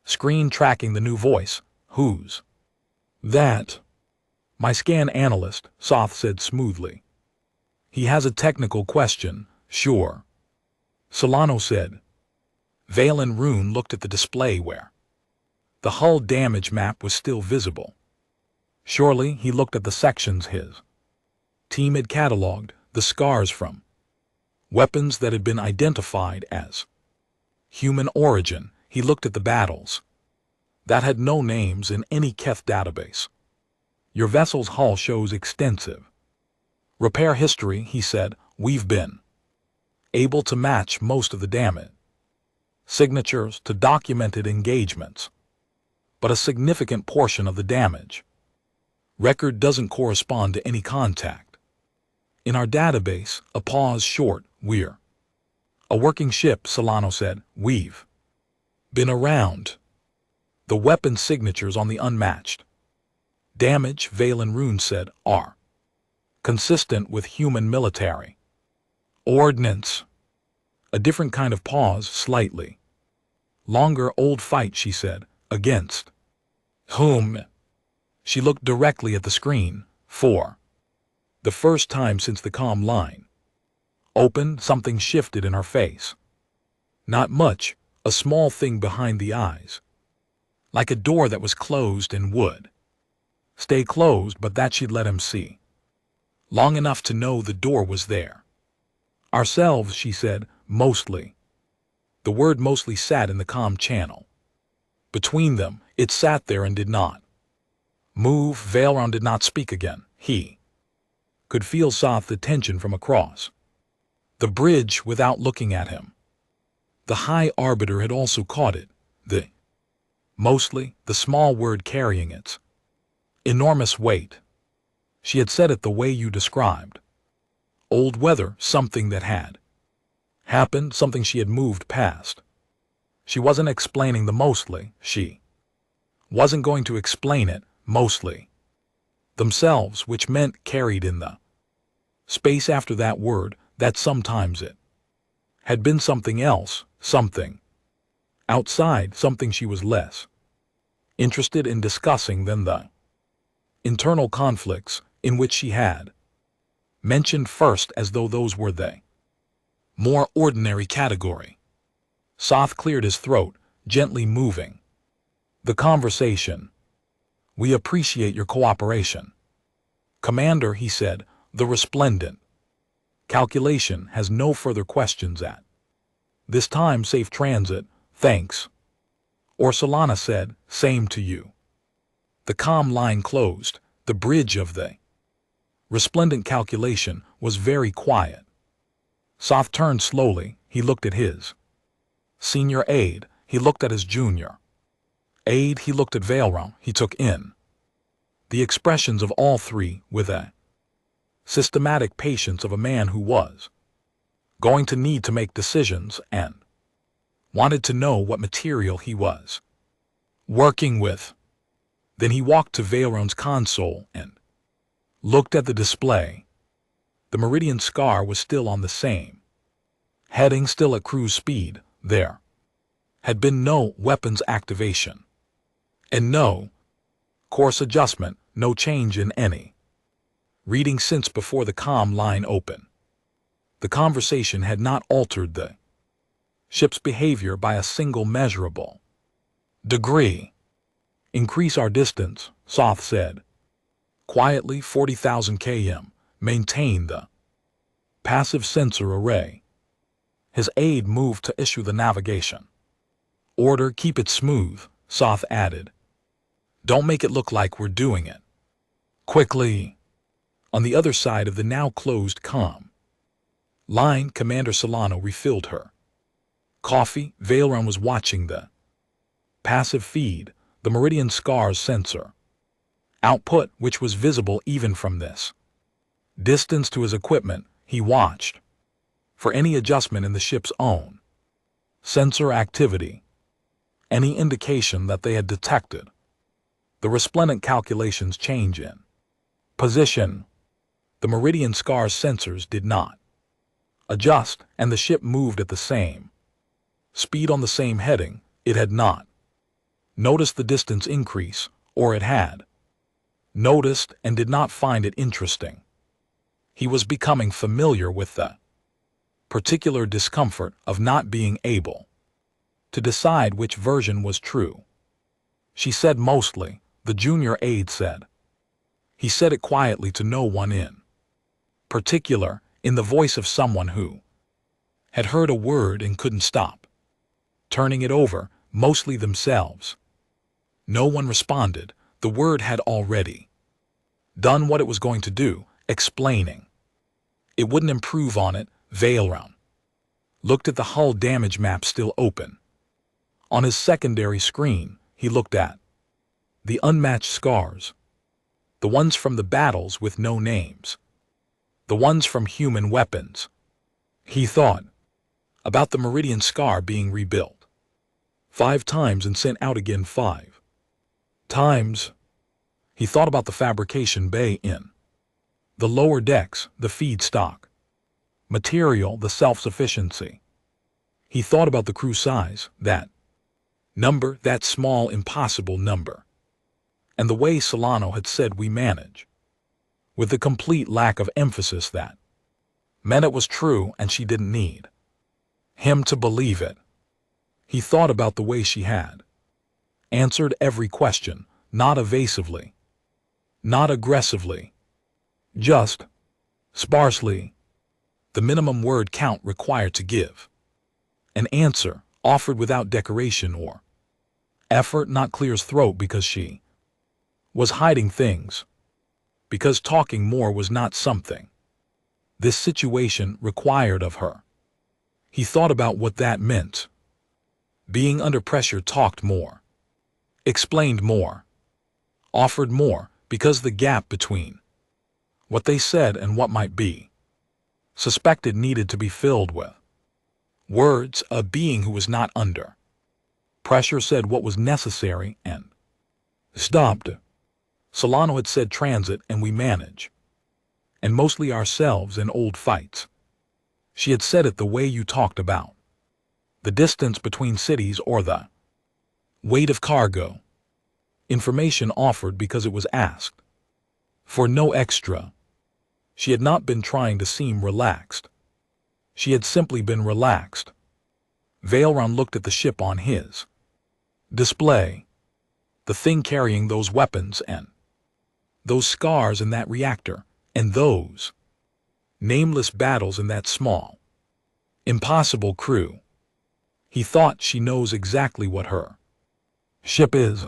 screen, tracking the new voice. "Who's that?" "My scan analyst," Soth said smoothly. "He has a technical question." "Sure," Solano said. Valen Rune looked at the display where the hull damage map was still visible. Surely he looked at the sections his team had cataloged, the scars from weapons that had been identified as human origin. He looked at the battles that had no names in any Keth database. "Your vessel's hull shows extensive repair history," he said. "We've been able to match most of the damage signatures to documented engagements, but a significant portion of the damage record doesn't correspond to any contact in our database." A pause. "Short. We're a working ship," Solano said. "We've been around the weapon signatures on the unmatched damage," Valen Rune said, "are consistent with human military ordnance." A different kind of pause, slightly longer. "Old fight," she said. "Against whom?" She looked directly at the screen. "For the first time since the comm line opened." Something shifted in her face. Not much, a small thing behind the eyes, like a door that was closed and would stay closed, but that she'd let him see long enough to know the door was there. "Ourselves," she said. "Mostly." The word "mostly" sat in the comm channel between them. It sat there and did not move. Valeron did not speak again. He could feel soft the tension from across the bridge without looking at him. The High Arbiter had also caught it. The mostly, the small word carrying its enormous weight. She had said it the way you described. Old weather, something that had happened, something she had moved past. She wasn't explaining the mostly. She wasn't going to explain it. Mostly themselves, which meant carried in the space after that word, that sometimes it had been something else, something outside, something she was less interested in discussing than the internal conflicts in which she had mentioned first, as though those were the more ordinary category. Soth cleared his throat, gently moving the conversation. "We appreciate your cooperation, Commander," he said. "The resplendent calculation has no further questions at this time. Safe transit." "Thanks," Orsolana said. "Same to you." The comm line closed. The bridge of the resplendent calculation was very quiet. Soth turned slowly. He looked at his senior aide. He looked at his junior aide. He looked at Valeron. He took in the expressions of all three with a systematic patience of a man who was going to need to make decisions and wanted to know what material he was working with. Then he walked to Valeron's console and looked at the display. The Meridian Scar was still on the same heading, still at cruise speed. There had been no weapons activation and no course adjustment, no change in any reading since before the comm line opened. The conversation had not altered the ship's behavior by a single measurable degree. Increase our distance, Soth said. Quietly, 40,000 km. Maintain the passive sensor array. His aide moved to issue the navigation order. Keep it smooth, Soth added. Don't make it look like we're doing it quickly. On the other side of the now closed comm line, Commander Solano refilled her coffee. Valeron was watching the passive feed, the Meridian Scar's sensor output, which was visible even from this distance to his equipment. He watched for any adjustment in the ship's own sensor activity, any indication that they had detected the resplendent calculations change in position. The Meridian Scar's sensors did not adjust, and the ship moved at the same speed on the same heading. It had not noticed the distance increase, or it had noticed and did not find it interesting. He was becoming familiar with the particular discomfort of not being able to decide which version was true. She said mostly, the junior aide said. He said it quietly to no one in particular, in the voice of someone who had heard a word and couldn't stop turning it over, mostly themselves. No one responded. The word had already done what it was going to do, explaining it wouldn't improve on it. Valeron looked at the hull damage map still open. On his secondary screen, he looked at the unmatched scars, the ones from the battles with no names, the ones from human weapons. He thought about the Meridian Scar being rebuilt 5 times and sent out again 5 times. He thought about the fabrication bay in the lower decks, the feedstock material, the self-sufficiency. He thought about the crew size, that number, that small, impossible number, and the way Solano had said we manage, with the complete lack of emphasis that meant it was true and she didn't need him to believe it. He thought about the way she had answered every question, not evasively, not aggressively, just sparsely, the minimum word count required to give an answer, offered without decoration or effort, not clear's throat because she was hiding things, because talking more was not something this situation required of her. He thought about what that meant. Being under pressure, talked more, explained more, offered more, because the gap between what they said and what might be suspected needed to be filled with words. A being who was not under pressure said what was necessary and stopped. Solano had said transit and we manage, and mostly ourselves in old fights. She had said it the way you talked about the distance between cities or the weight of cargo. Information offered because it was asked for, no extra. She had not been trying to seem relaxed. She had simply been relaxed. Valeron looked at the ship on his display, the thing carrying those weapons and those scars in that reactor and those nameless battles in that small, impossible crew. He thought, she knows exactly what her ship is.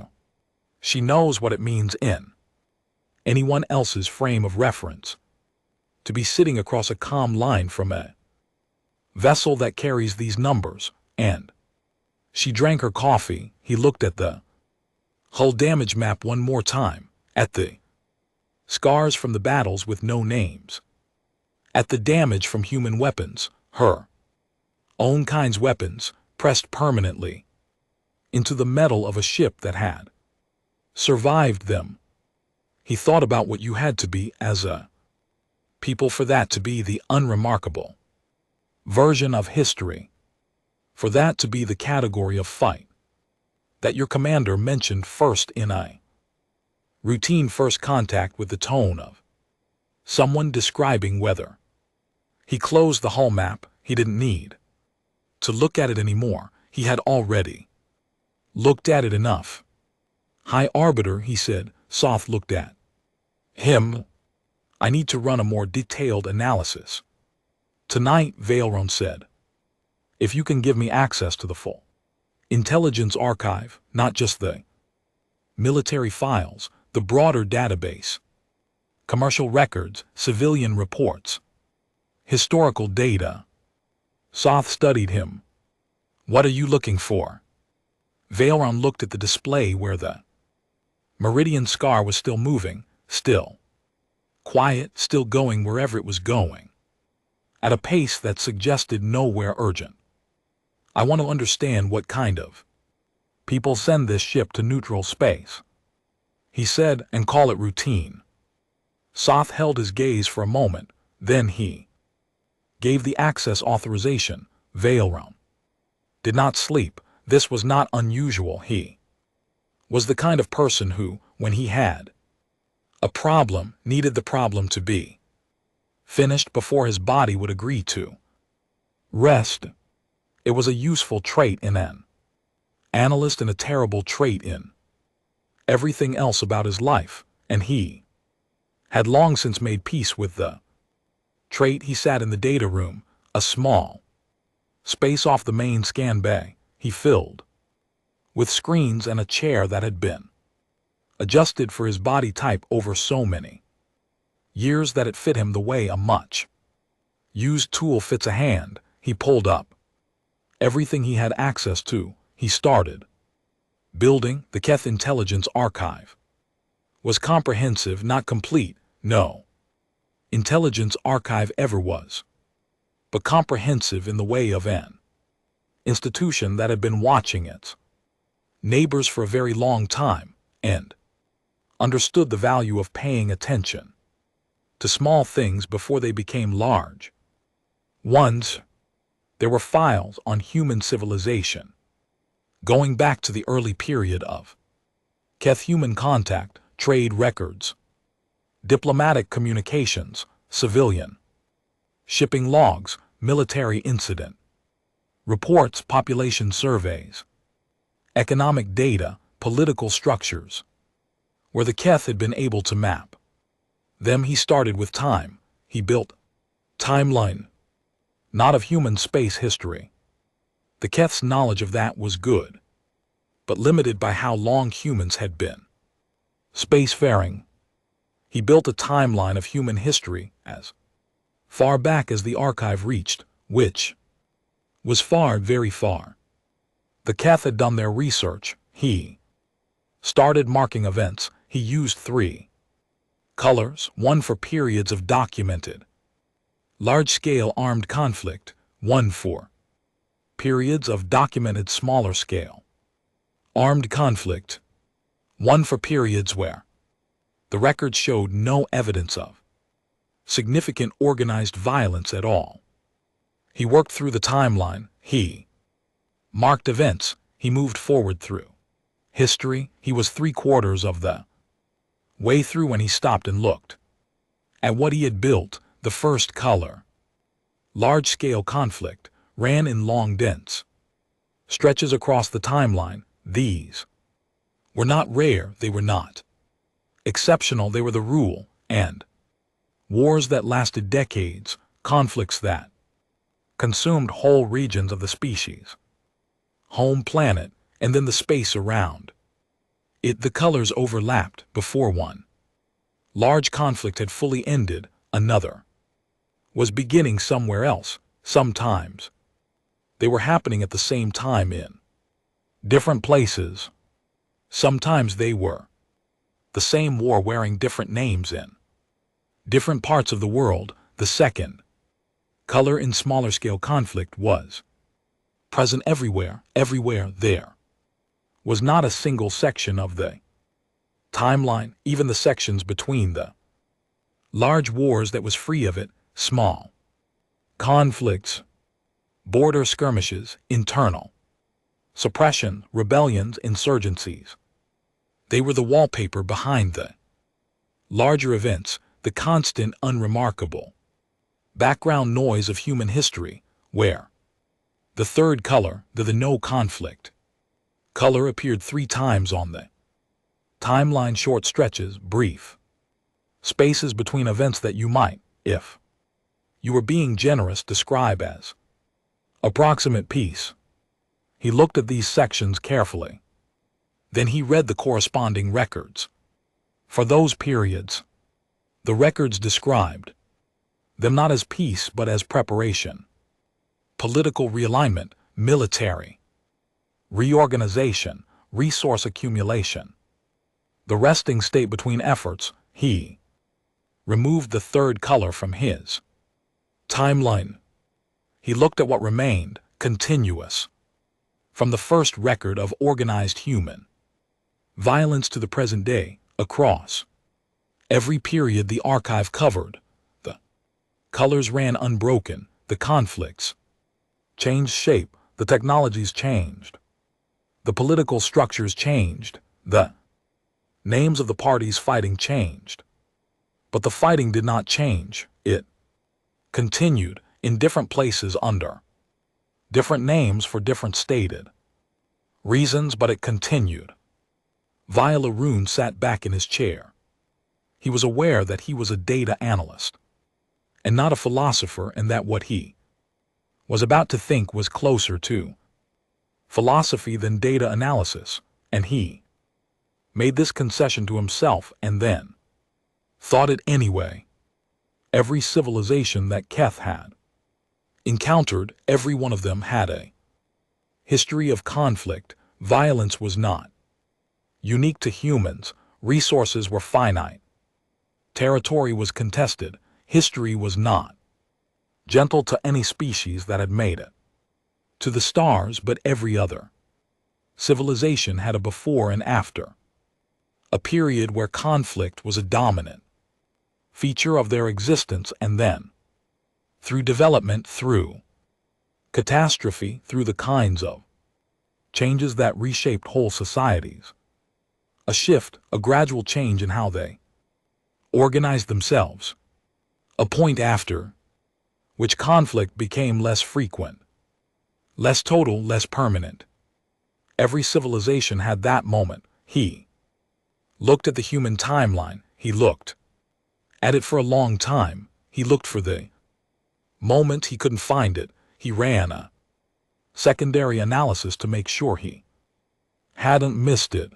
She knows what it means in anyone else's frame of reference to be sitting across a comm line from a vessel that carries these numbers. And she drank her coffee. He looked at the hull damage map one more time, at the scars from the battles with no names, at the damage from human weapons, her own kind's weapons, pressed permanently into the metal of a ship that had survived them. He thought about what you had to be as a People for that to be the unremarkable version of history, for that to be the category of fight that your commander mentioned first in a routine first contact with the tone of someone describing weather. He closed the hull map. He didn't need to look at it anymore. He had already looked at it enough. High Arbiter, he said. Soth looked at him. I need to run a more detailed analysis tonight, Valeron said. If you can give me access to the full intelligence archive, not just the military files, the broader database, commercial records, civilian reports, historical data. Soth studied him. What are you looking for? Valeron looked at the display where the meridian scar was still moving, still quiet, still going wherever it was going, at a pace that suggested nowhere urgent. I want to understand what kind of people send this ship to neutral space, he said, and call it routine. Soth held his gaze for a moment, then he gave the access authorization. Valeron did not sleep. This was not unusual. He was the kind of person who, when he had a problem, needed the problem to be finished before his body would agree to rest. It was a useful trait in an analyst and a terrible trait in everything else about his life, and he had long since made peace with the trait. He sat in the data room, a small space off the main scan bay. He filled with screens and a chair that had been adjusted for his body type over so many years that it fit him the way a much used tool fits a hand. He pulled up everything he had access to. He started building. The Keth Intelligence Archive was comprehensive, not complete. No intelligence archive ever was, but comprehensive in the way of an institution that had been watching its neighbors for a very long time and understood the value of paying attention to small things before they became large ones. There were files on human civilization going back to the early period of Keth human contact, trade records, diplomatic communications, civilian shipping logs, military incident reports, population surveys, economic data, political structures, where the Keth had been able to map them. He started with time. He built timeline, not of human space history. The Keth's knowledge of that was good, but limited by how long humans had been spacefaring. He built a timeline of human history as far back as the archive reached, which was far, very far. The Keth had done their research. He started marking events. He used 3 colors, one for periods of documented large-scale armed conflict, one for periods of documented smaller-scale armed conflict, one for periods where the records showed no evidence of significant organized violence at all. He worked through the timeline. He marked events. He moved forward through history. He was 3/4 of the way through when he stopped and looked at what he had built. The first color, large-scale conflict, ran in long, dense stretches across the timeline. These were not rare. They were not exceptional. They were the rule, and wars that lasted decades, conflicts that consumed whole regions of the species, home planet, and then the space around it. The colors overlapped. Before one large conflict had fully ended, another was beginning somewhere else. Sometimes they were happening at the same time in different places. Sometimes they were the same war wearing different names in different parts of the world. The second color in smaller scale conflict was present everywhere. Everywhere there was not a single section of the timeline, even the sections between the Large wars that was free of it, small. Conflicts, border skirmishes, internal. Suppression, rebellions, insurgencies. They were the wallpaper behind the larger events, the constant, unremarkable background noise of human history, where the third color, the no conflict color, appeared 3 times on the timeline. Short stretches, brief spaces between events that you might, if you were being generous, describe as approximate peace. He looked at these sections carefully. Then he read the corresponding records for those periods. The records described them not as peace but as preparation, political realignment, military reorganization, resource accumulation. The resting state between efforts. He removed the third color from his timeline. He looked at what remained, continuous, from the first record of organized human violence to the present day, across every period the archive covered. The colors ran unbroken, the conflicts changed shape, the technologies changed, the political structures changed, the names of the parties fighting changed. But the fighting did not change, it continued in different places under different names for different stated reasons, but it continued. Viola Rune sat back in his chair. He was aware that he was a data analyst and not a philosopher, and that what he was about to think was closer to philosophy than data analysis, and he made this concession to himself and then thought it anyway. Every civilization that Keth had encountered, every one of them had a history of conflict. Violence was not unique to humans. Resources were finite. Territory was contested. History was not gentle to any species that had made it to the stars, but every other civilization had a before and after, a period where conflict was a dominant feature of their existence, and then, through development, through catastrophe, through the kinds of changes that reshaped whole societies, a shift, a gradual change in how they organized themselves, a point after which conflict became less frequent, less total, less permanent. Every civilization had that moment. He looked at the human timeline. He looked at it for a long time. He looked for the moment. He couldn't find it. He ran a secondary analysis to make sure he hadn't missed it.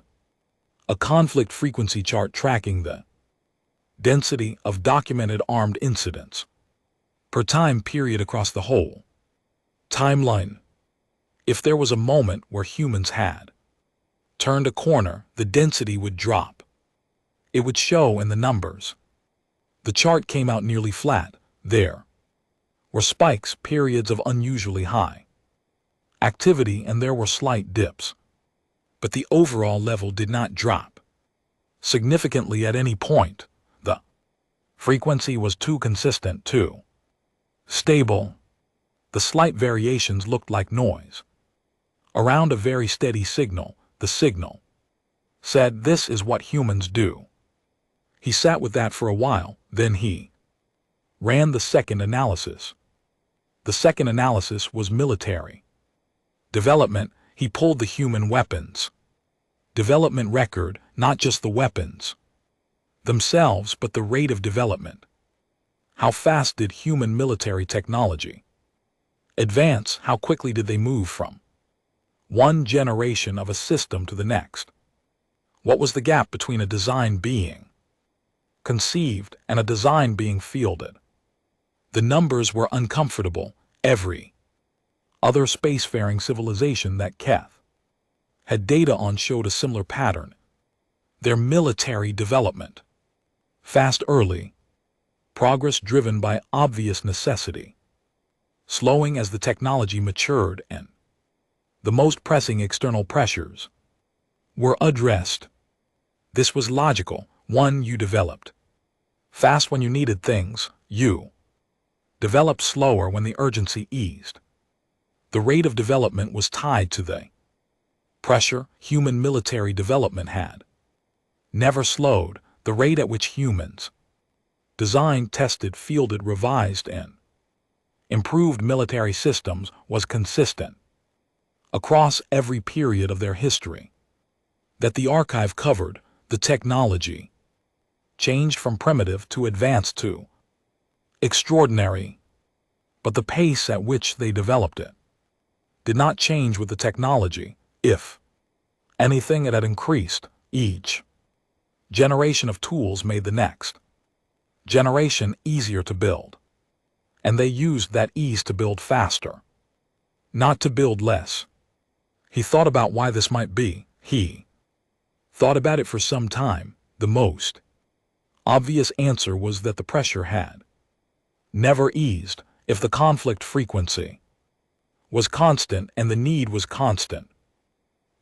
A conflict frequency chart tracking the density of documented armed incidents per time period across the whole timeline. If there was a moment where humans had turned a corner, the density would drop. It would show in the numbers. The chart came out nearly flat. There were spikes, periods of unusually high activity, and there were slight dips. But the overall level did not drop significantly at any point. The frequency was too consistent, too stable. The slight variations looked like noise around a very steady signal. The signal said, "This is what humans do." He sat with that for a while. Then he ran the second analysis. The second analysis was military development. He pulled the human weapons development record, not just the weapons themselves, but the rate of development. How fast did human military technology advance? How quickly did they move from one generation of a system to the next? What was the gap between a design being conceived and a design being fielded? The numbers were uncomfortable. Every other spacefaring civilization that Keth had data on showed a similar pattern. Their military development fast early, progress driven by obvious necessity, slowing as the technology matured and the most pressing external pressures were addressed. This was logical. One, you developed Fast when you needed things, you developed slower when the urgency eased. The rate of development was tied to the pressure human military development had never slowed. The rate at which humans designed, tested, fielded, revised, and improved military systems was consistent across every period of their history that the archive covered. The technology changed from primitive to advanced to extraordinary, but the pace at which they developed it did not change with the technology. If anything, it had increased. Each generation of tools made the next generation easier to build, and they used that ease to build faster, not to build less. He thought about why this might be. He thought about it for some time. The most obvious answer was that the pressure had never eased. If the conflict frequency was constant and the need was constant,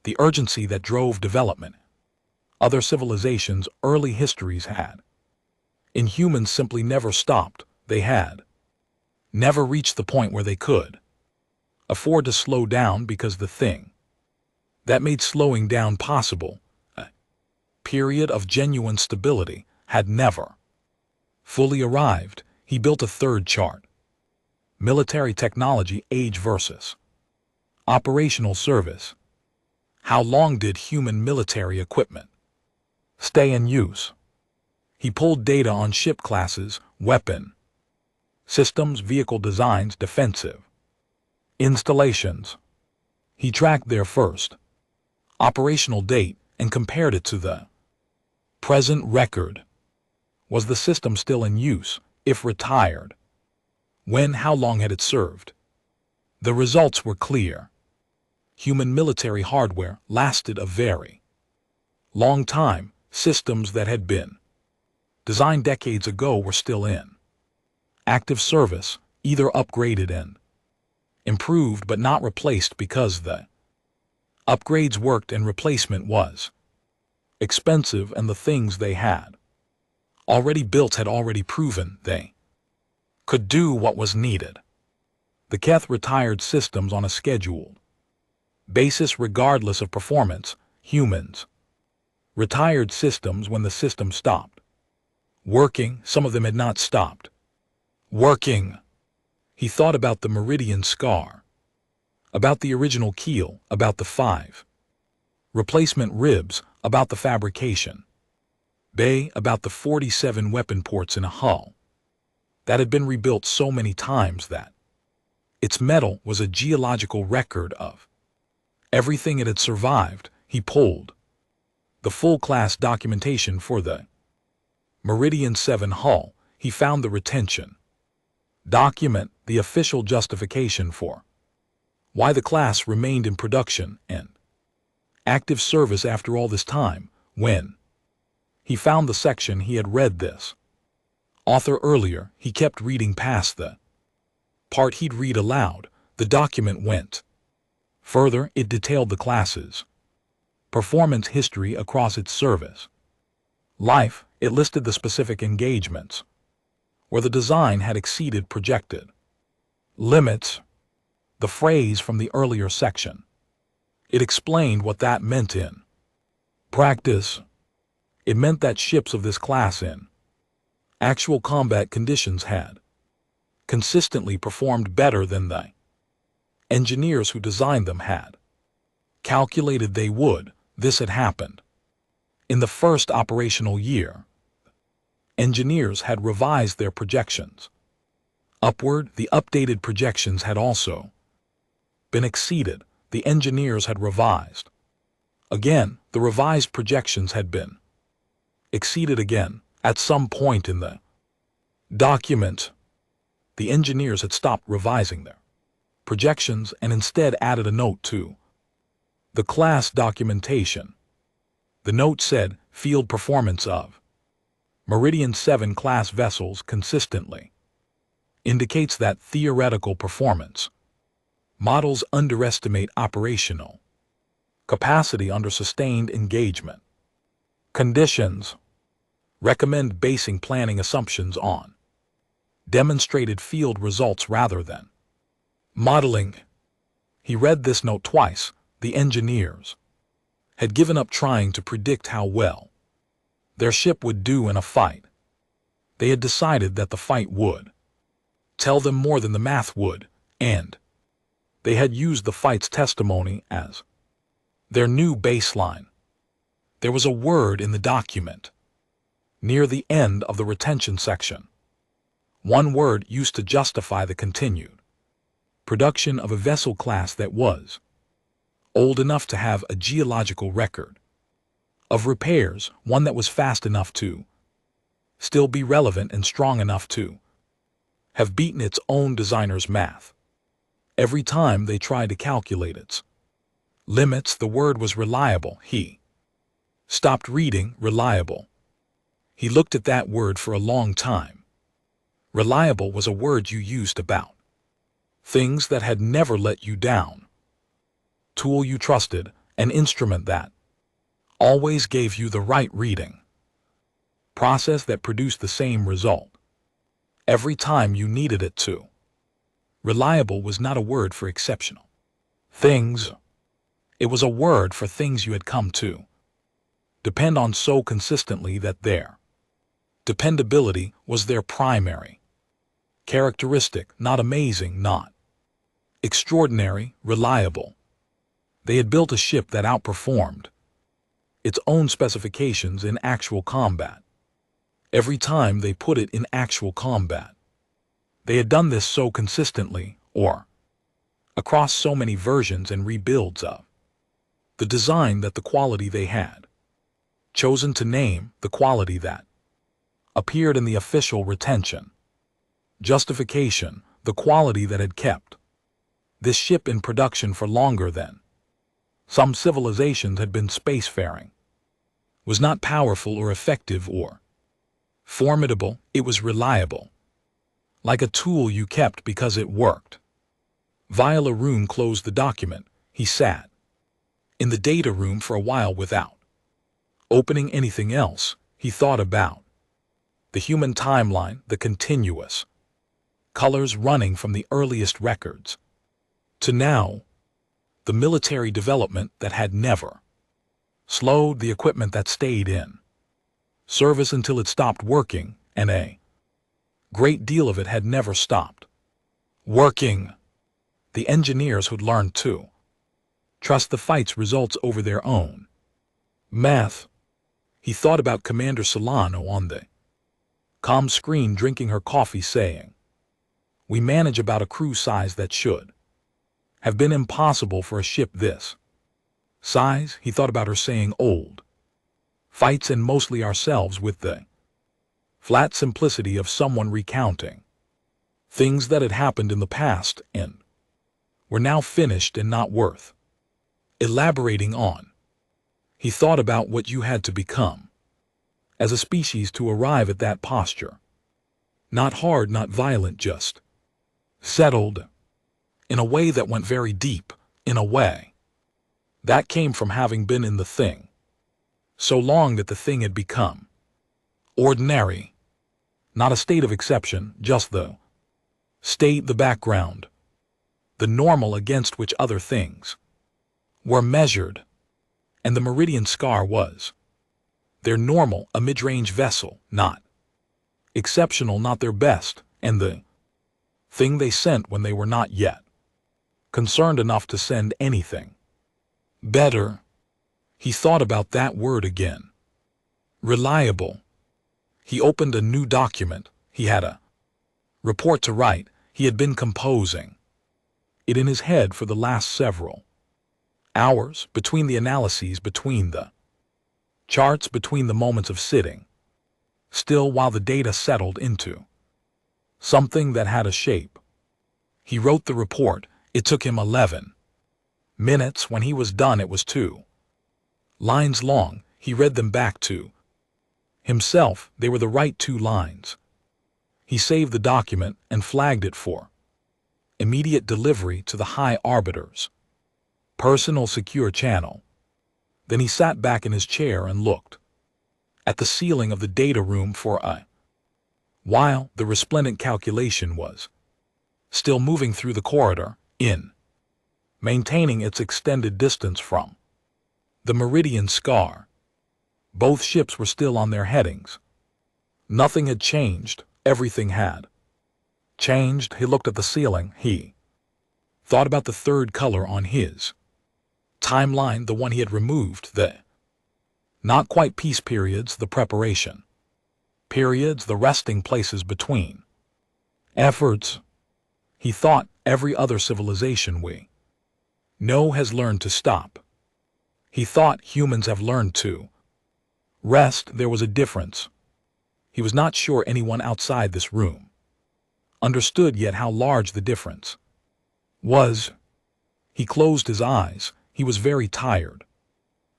the urgency that drove development other civilizations' early histories had in humans simply never stopped. They had never reached the point where they could afford to slow down, because the thing that made slowing down possible, a period of genuine stability, had never fully arrived. He built a third chart: military technology age versus operational service. How long did human military equipment stay in use? He pulled data on ship classes, weapon systems, vehicle designs, defensive installations. He tracked their first operational date and compared it to the present record. Was the system still in use? If retired, when? How long had it served? The results were clear. Human military hardware lasted a very long time. Systems that had been designed decades ago were still in active service, either upgraded and improved but not replaced, because the upgrades worked and replacement was expensive, and the things they had already built had already proven they could do what was needed. The Keth retired systems on a scheduled basis regardless of performance. Humans retired systems when the system stopped working. Some of them had not stopped working. He thought about the meridian scar, about the original keel, about the 5 replacement ribs, about the fabrication bay, about the 47 weapon ports in a hull that had been rebuilt so many times that its metal was a geological record of everything it had survived. He pulled the full class documentation for the Meridian 7 hull. He found the retention document, the official justification for why the class remained in production and active service after all this time. When he found the section, he had read this author earlier. He kept reading past the part he'd read aloud. The document went further. It detailed the class's performance history across its service life. It listed the specific engagements where the design had exceeded projected limits. The phrase from the earlier section, it explained what that meant in practice. It meant that ships of this class in actual combat conditions had consistently performed better than the engineers who designed them had calculated they would. This had happened in the first operational year. Engineers had revised their projections upward. The updated projections had also been exceeded. The engineers had revised again. The revised projections had been exceeded again. At some point in the document, the engineers had stopped revising their projections and instead added a note to the class documentation. The note said, field performance of Meridian 7 class vessels consistently indicates that theoretical performance models underestimate operational capacity under sustained engagement conditions. Recommend basing planning assumptions on demonstrated field results rather than modeling. He read this note twice. The engineers had given up trying to predict how well their ship would do in a fight. They had decided that the fight would tell them more than the math would, and they had used the fight's testimony as their new baseline. There was a word in the document near the end of the retention section. One word used to justify the continued production of a vessel class that was old enough to have a geological record of repairs, one that was fast enough to still be relevant and strong enough to have beaten its own designer's math. Every time they tried to calculate its limits, the word was reliable. He stopped reading reliable. He looked at that word for a long time. Reliable was a word you used about things that had never let you down. Tool you trusted, an instrument that always gave you the right reading. Process that produced the same result every time you needed it to. Reliable was not a word for exceptional things. It was a word for things you had come to depend on so consistently that their dependability was their primary characteristic, not amazing, not extraordinary, reliable. They had built a ship that outperformed its own specifications in actual combat. Every time they put it in actual combat. They had done this so consistently, or across so many versions and rebuilds of the design, that the quality they had chosen to name, the quality that appeared in the official retention justification, the quality that had kept this ship in production for longer than some civilizations had been spacefaring, was not powerful or effective or formidable. It was reliable, like a tool you kept because it worked. Viola Room closed the document. He sat in the data room for a while without opening anything else. He thought about the human timeline, the continuous colors running from the earliest records to now, the military development that had never slowed, the equipment that stayed in service until it stopped working, and a great deal of it had never stopped working. The engineers who'd learned to trust the fight's results over their own math. He thought about Commander Solano on the comm screen drinking her coffee, saying, "We manage about a crew size that should have been impossible for a ship this size." He thought about her saying old fights and mostly ourselves, with the flat simplicity of someone recounting things that had happened in the past and were now finished and not worth elaborating on. He thought about what you had to become as a species to arrive at that posture. Not hard, not violent, just settled in a way that went very deep, in a way that came from having been in the thing so long that the thing had become ordinary, not a state of exception, just the state, the background, the normal against which other things were measured. And the Meridian Scar was their normal, a mid-range vessel, not exceptional, not their best, and the thing they sent when they were not yet concerned enough to send anything better. He thought about that word again. Reliable. He opened a new document. He had a report to write. He had been composing it in his head for the last several hours, between the analyses, between the charts, between the moments of sitting still while the data settled into something that had a shape. He wrote the report. It took him 11 minutes. When he was done, it was 2 lines long. He read them back to himself. They were the right 2 lines. He saved the document and flagged it for immediate delivery to the High Arbiter's personal secure channel. Then he sat back in his chair and looked at the ceiling of the data room for a while. The resplendent calculation was still moving through the corridor, maintaining its extended distance from the meridian scar. Both ships were still on their headings. Nothing had changed, everything had changed. He looked at the ceiling. He thought about the third color on his timeline, the one he had removed, the not quite peace periods, the preparation periods, the resting places between efforts. He thought every other civilization we know has learned to stop. He thought humans have learned to rest. There was a difference. He was not sure anyone outside this room understood yet how large the difference was. He closed his eyes. He was very tired.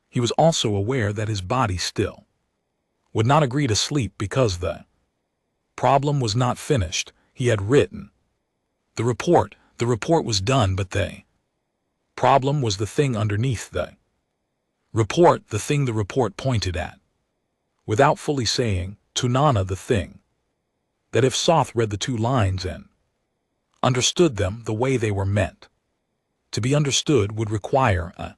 He was also aware that his body still would not agree to sleep because the problem was not finished. He had written the report. The report was done, but the problem was the thing underneath the report, the thing the report pointed at. Without fully saying to Nana the thing, that if Soth read the two lines and understood them the way they were meant to be understood, would require a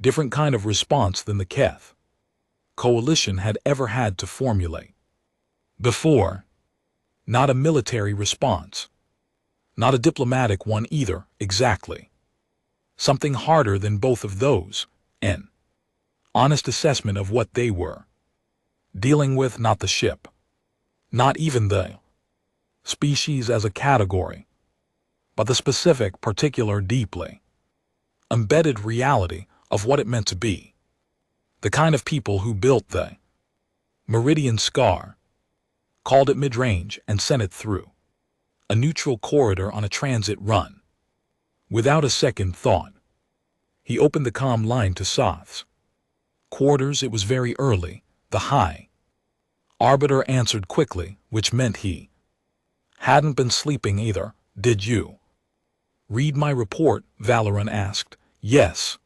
different kind of response than the Keth coalition had ever had to formulate before. Not a military response, not a diplomatic one either, exactly. Something harder than both of those, an honest assessment of what they were dealing with, not the ship, not even the species as a category, but the specific, particular, deeply embedded reality of what it meant to be the kind of people who built the meridian scar, called it mid-range, and sent it through a neutral corridor on a transit run. Without a second thought, he opened the comm line to Soth's quarters. It was very early. The high arbiter answered quickly, which meant he hadn't been sleeping either. Did you read my report? Valoran asked. Yes,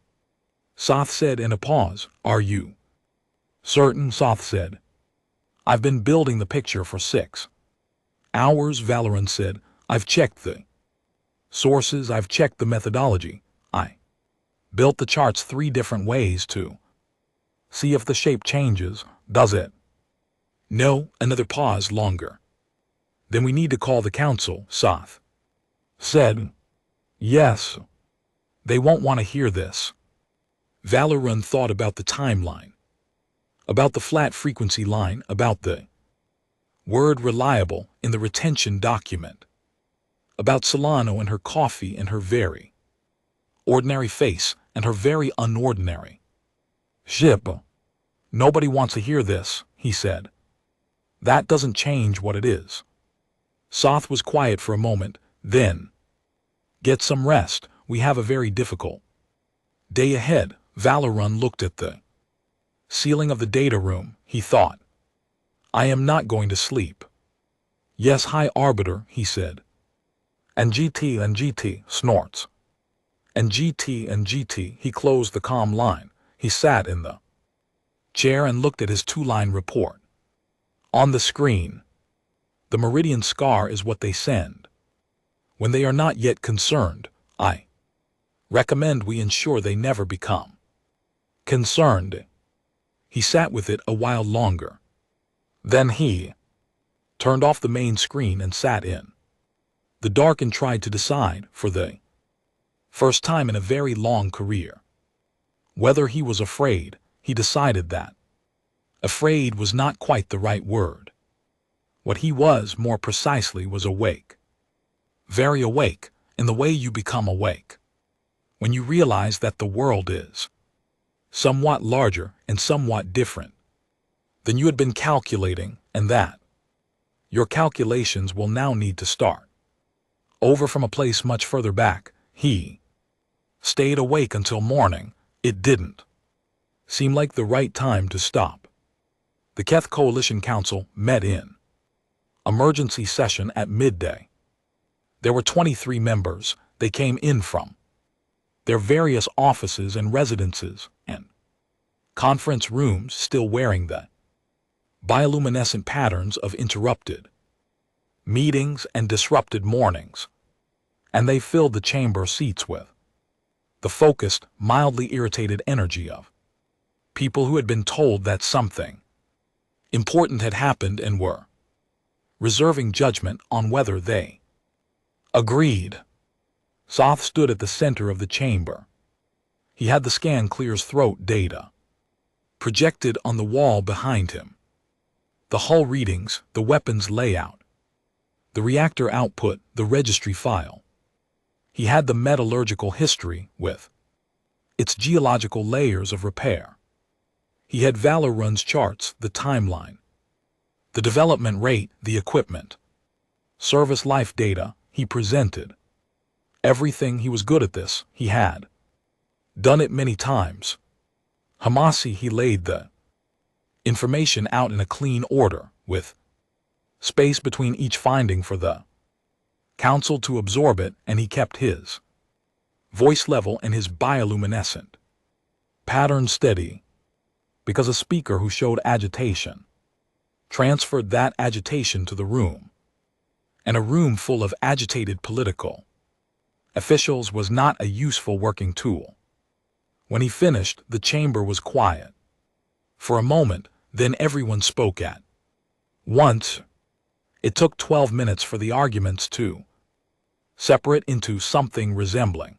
Soth said in a pause. Are you certain? Soth said. I've been building the picture for 6 hours, Valoran said. I've checked the sources, I've checked the methodology. I built the charts 3 different ways to see if the shape changes. Does it? No. Another pause. Longer. Then we need to call the council, Soth said. Yes. They won't want to hear this. Valoran thought about the timeline, about the flat frequency line, about the word reliable in the retention document, about Solano and her coffee and her very ordinary face and her very unordinary ship. Nobody wants to hear this, he said. That doesn't change what it is. Soth was quiet for a moment, then, get some rest. We have a very difficult day ahead. Valoran looked at the ceiling of the data room. He thought, I am not going to sleep. Yes, High Arbiter, he said. And GT, snorts. And GT. He closed the comm line. He sat in the chair and looked at his 2-line report. On the screen, the meridian scar is what they send when they are not yet concerned. I recommend we ensure they never become concerned. He sat with it a while longer. Then he turned off the main screen and sat in the dark and tried to decide, for the first time in a very long career, whether he was afraid. He decided that afraid was not quite the right word. What he was, more precisely, was awake. Very awake, in the way you become awake when you realize that the world is somewhat larger and somewhat different than you had been calculating, and that your calculations will now need to start over from a place much further back. He stayed awake until morning. It didn't seem like the right time to stop. The Keth Coalition Council met in emergency session at midday. There were 23 members. They came in from their various offices and residences and conference rooms, still wearing the bioluminescent patterns of interrupted meetings and disrupted mornings, and they filled the chamber seats with the focused, mildly irritated energy of people who had been told that something important had happened and were reserving judgment on whether they agreed. Soth stood at the center of the chamber. He had the scan clear's throat data projected on the wall behind him. The hull readings, the weapons layout, the reactor output, the registry file. He had the metallurgical history with its geological layers of repair. He had Valorun's charts, the timeline, the development rate, the equipment, service life data. He presented everything. He was good at this. He had done it many times. Hamasi, he laid the information out in a clean order, with space between each finding for the council to absorb it, and he kept his voice level and his bioluminescent pattern steady, because a speaker who showed agitation transferred that agitation to the room, and a room full of agitated political officials was not a useful working tool. When he finished, the chamber was quiet for a moment, then everyone spoke at once. It took 12 minutes for the arguments to separate into something resembling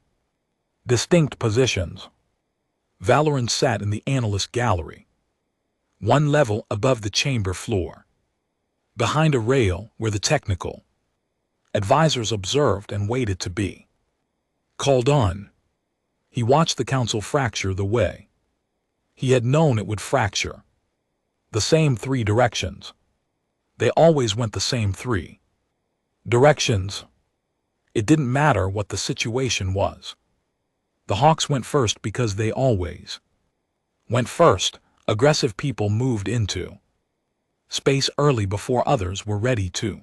distinct positions. Valorant sat in the analyst gallery, one level above the chamber floor, behind a rail where the technical advisors observed and waited to be called on. He watched the council fracture the way he had known it would fracture. The same three directions. They always went the same three directions. It didn't matter what the situation was. The Hawks went first because they always went first. Aggressive people moved into space early before others were ready to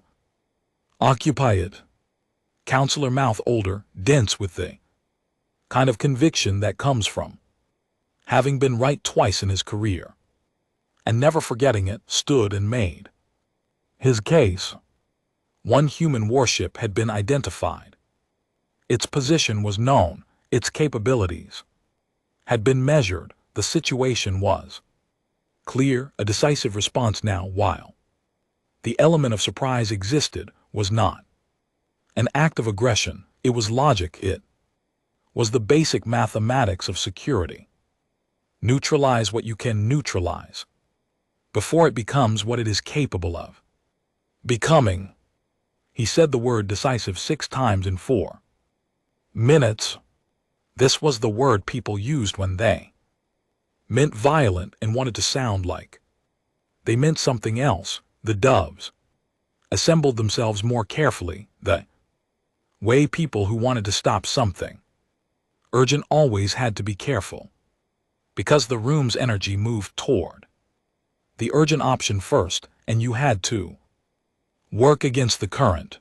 occupy it. Counselor mouth older, dense with the kind of conviction that comes from having been right twice in his career, and never forgetting it, stood and made his case. One human warship had been identified. Its position was known, its capabilities had been measured, the situation was clear, a decisive response now, while the element of surprise existed, was not an act of aggression, it was logic, it was the basic mathematics of security. Neutralize what you can neutralize before it becomes what it is capable of becoming. He said the word decisive 6 times in 4 minutes. This was the word people used when they meant violent and wanted to sound like they meant something else. The doves assembled themselves more carefully, the way people who wanted to stop something urgent always had to be careful, because the room's energy moved toward the urgent option first, and you had to work against the current.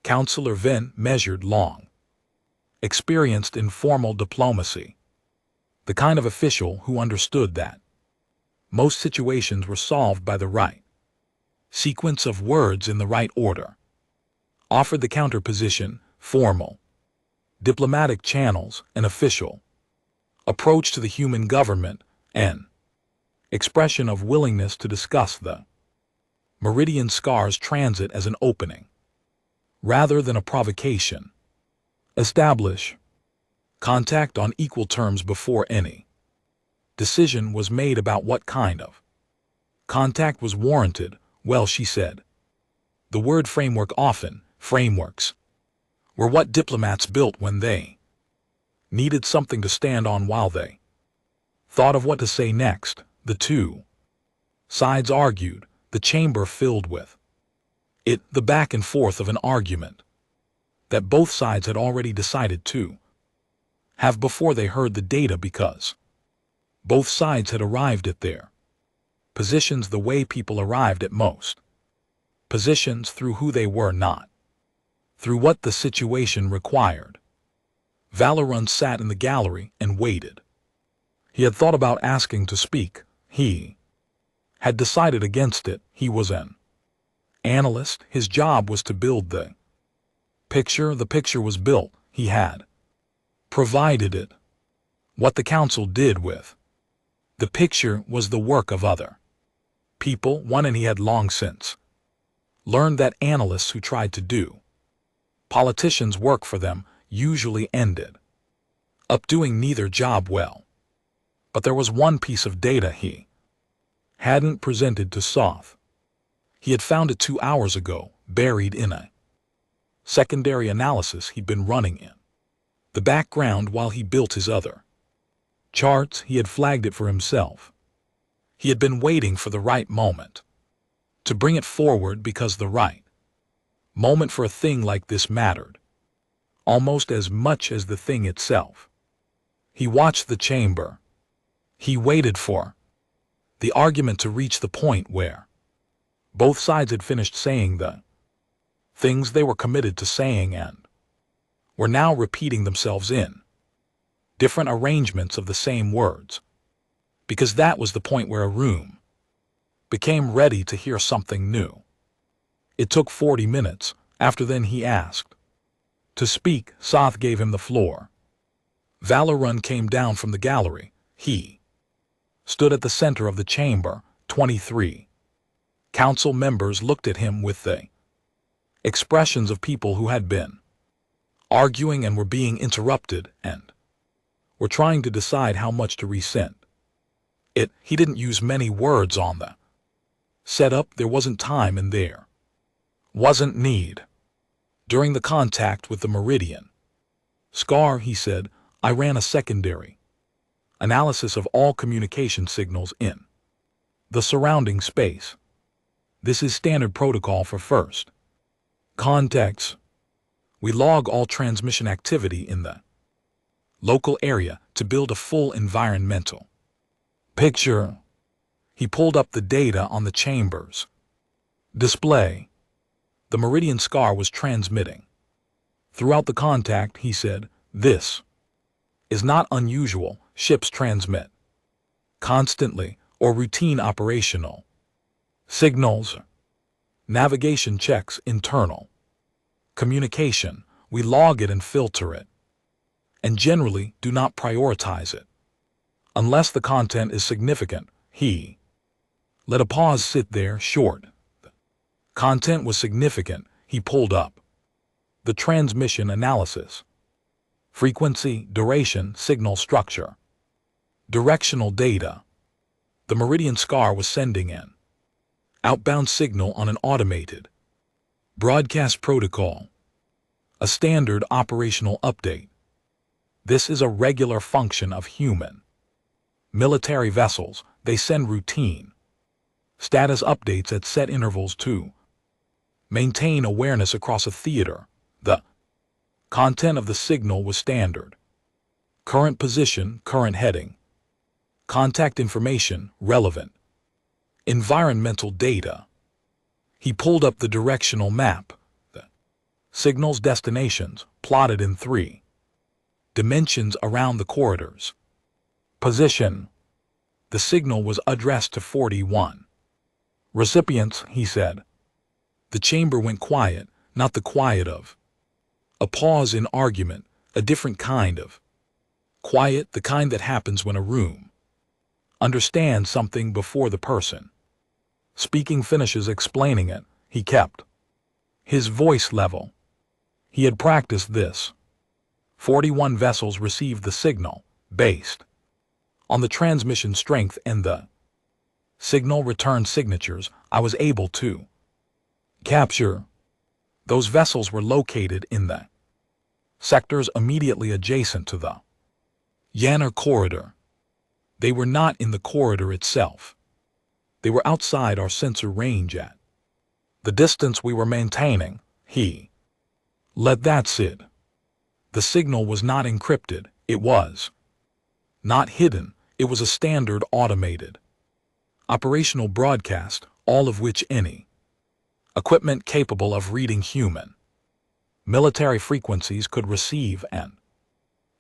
Counselor Venn measured long, experienced in formal diplomacy, the kind of official who understood that most situations were solved by the right sequence of words in the right order, offered the counterposition, formal diplomatic channels, an official approach to the human government, an expression of willingness to discuss the meridian scars transit as an opening rather than a provocation. Establish contact on equal terms before any decision was made about what kind of contact was warranted. Well, she said, the word framework, often frameworks were what diplomats built when they needed something to stand on while they thought of what to say next. The two sides argued, the chamber filled with it, the back and forth of an argument that both sides had already decided to have before they heard the data, because both sides had arrived at their positions the way people arrived at most positions, through who they were, not through what the situation required. Valorun sat in the gallery and waited. He had thought about asking to speak. He had decided against it. He was an analyst. His job was to build the picture. The picture was built. He had provided it. What the council did with the picture was the work of other people. One, and he had long since learned that analysts who tried to do politicians' work for them usually ended up doing neither job well. But there was one piece of data he hadn't presented to Soth. He had found it 2 hours ago, buried in a secondary analysis he'd been running in the background while he built his other charts. He had flagged it for himself. He had been waiting for the right moment to bring it forward, because the right moment for a thing like this mattered almost as much as the thing itself. He watched the chamber. He waited for the argument to reach the point where both sides had finished saying the things they were committed to saying and were now repeating themselves in different arrangements of the same words, because that was the point where a room became ready to hear something new. It took 40 minutes. After then he asked to speak. Soth gave him the floor. Valorun came down from the gallery. He stood at the center of the chamber. 23 council members looked at him with the expressions of people who had been arguing and were being interrupted and were trying to decide how much to rescind it. He didn't use many words on the setup. There wasn't time and there wasn't need. During the contact with the Meridian Scar, he said, I ran a secondary analysis of all communication signals in the surrounding space. This is standard protocol for first contacts. We log all transmission activity in the local area to build a full environmental picture. He pulled up the data on the chamber's display. The Meridian Scar was transmitting throughout the contact. He said, this is not unusual. Ships transmit constantly or routine operational signals, navigation checks, internal communication. We log it and filter it, and generally do not prioritize it unless the content is significant. He let a pause sit there. Short. The content was significant. He pulled up the transmission analysis. Frequency, duration, signal structure, directional data. The Meridian Scar was sending an outbound signal on an automated broadcast protocol, a standard operational update. This is a regular function of human military vessels. They send routine status updates at set intervals to maintain awareness across a theater. The content of the signal was standard: current position, current heading, contact information, relevant environmental data. He pulled up the directional map. The signal's destinations plotted in 3 dimensions around the corridors. Position. The signal was addressed to 41 recipients, he said. The chamber went quiet, not the quiet of a pause in argument, a different kind of quiet, the kind that happens when a room understands something before the person speaking finishes explaining it. He kept his voice level. He had practiced this. 41 vessels received the signal, based on the transmission strength and the signal return signatures I was able to capture. Those vessels were located in the sectors immediately adjacent to the Yanner corridor. They were not in the corridor itself. They were outside our sensor range at the distance we were maintaining. He let that sit. The signal was not encrypted. It was not hidden. It was a standard automated operational broadcast, all of which any equipment capable of reading human military frequencies could receive and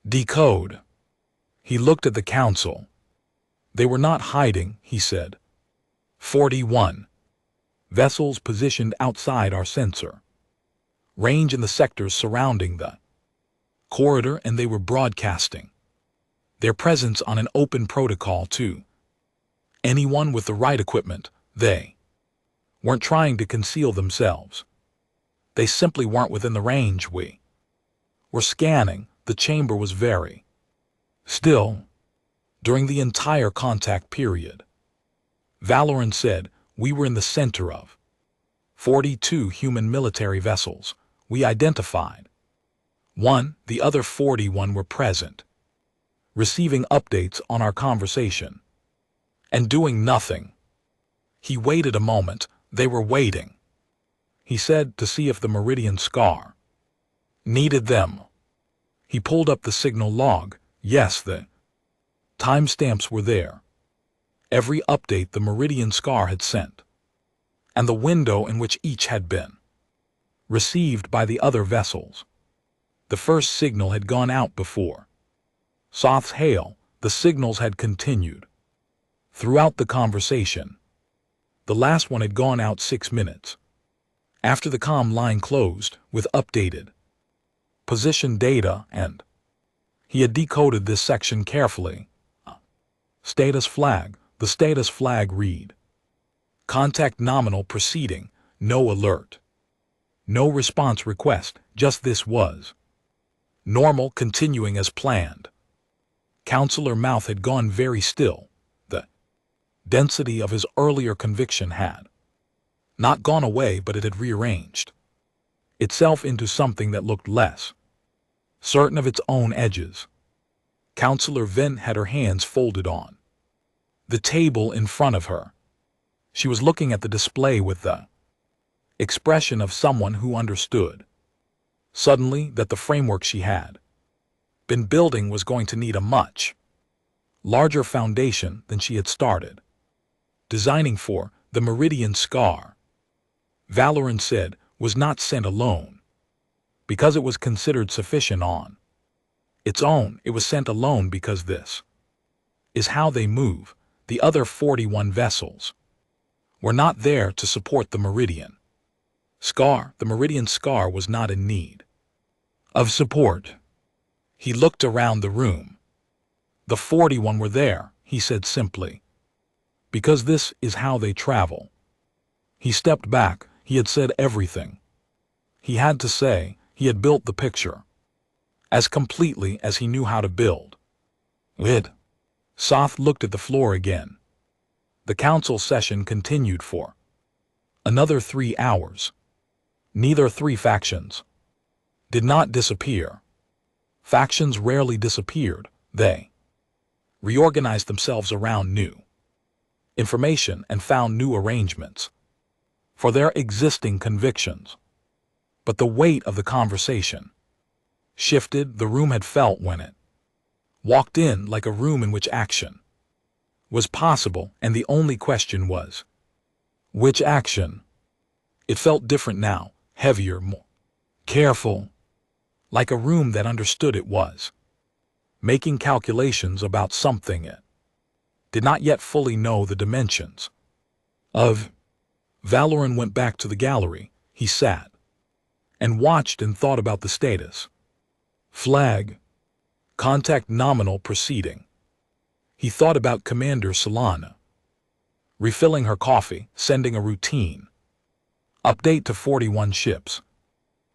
decode. He looked at the council. They were not hiding, he said. 41. Vessels positioned outside our sensor range in the sectors surrounding the corridor, and they were broadcasting their presence on an open protocol to anyone with the right equipment. They weren't trying to conceal themselves. They simply weren't within the range we were scanning. The chamber was very still during the entire contact period. Valoran said, "We were in the center of 42 human military vessels. We identified one. The other 41 were present, receiving updates on our conversation and doing nothing." He waited a moment. They were waiting, he said, to see if the Meridian Scar needed them. He pulled up the signal log. Yes, the timestamps were there. Every update the Meridian Scar had sent, and the window in which each had been received by the other vessels. The first signal had gone out before Soth's hail. The signals had continued throughout the conversation. The last one had gone out 6 minutes after the comm line closed with updated position data, and he had decoded this section carefully. Status flag. The status flag read, "Contact nominal proceeding, no alert. No response request." Just this was normal, continuing as planned. Counselor Mouth had gone very still. The density of his earlier conviction had not gone away, but it had rearranged itself into something that looked less certain of its own edges. Counselor Ven had her hands folded on the table in front of her. She was looking at the display with the expression of someone who understood suddenly that the framework she had been building was going to need a much larger foundation than she had started designing for. The Meridian Scar, Valoran said, was not sent alone because it was considered sufficient on its own. It was sent alone because this is how they move. The other 41 vessels were not there to support the Meridian Scar. The Meridian Scar was not in need of support. He looked around the room. The 41 were there, he said simply, because this is how they travel. He stepped back. He had said everything he had to say. He had built the picture as completely as he knew how to build it. Soth looked at the floor again. The council session continued for another 3 hours. Neither 3 factions did not disappear. Factions rarely disappeared. They reorganized themselves around new information and found new arrangements for their existing convictions. But the weight of the conversation shifted. The room had felt when it walked in like a room in which action was possible, and the only question was, which action? It felt different now, heavier, more careful, like a room that understood it was making calculations about something it did not yet fully know the dimensions of. Valoran went back to the gallery. He sat and watched and thought about the status flag. Contact nominal proceeding. He thought about Commander Solana refilling her coffee, sending a routine update to 41 ships,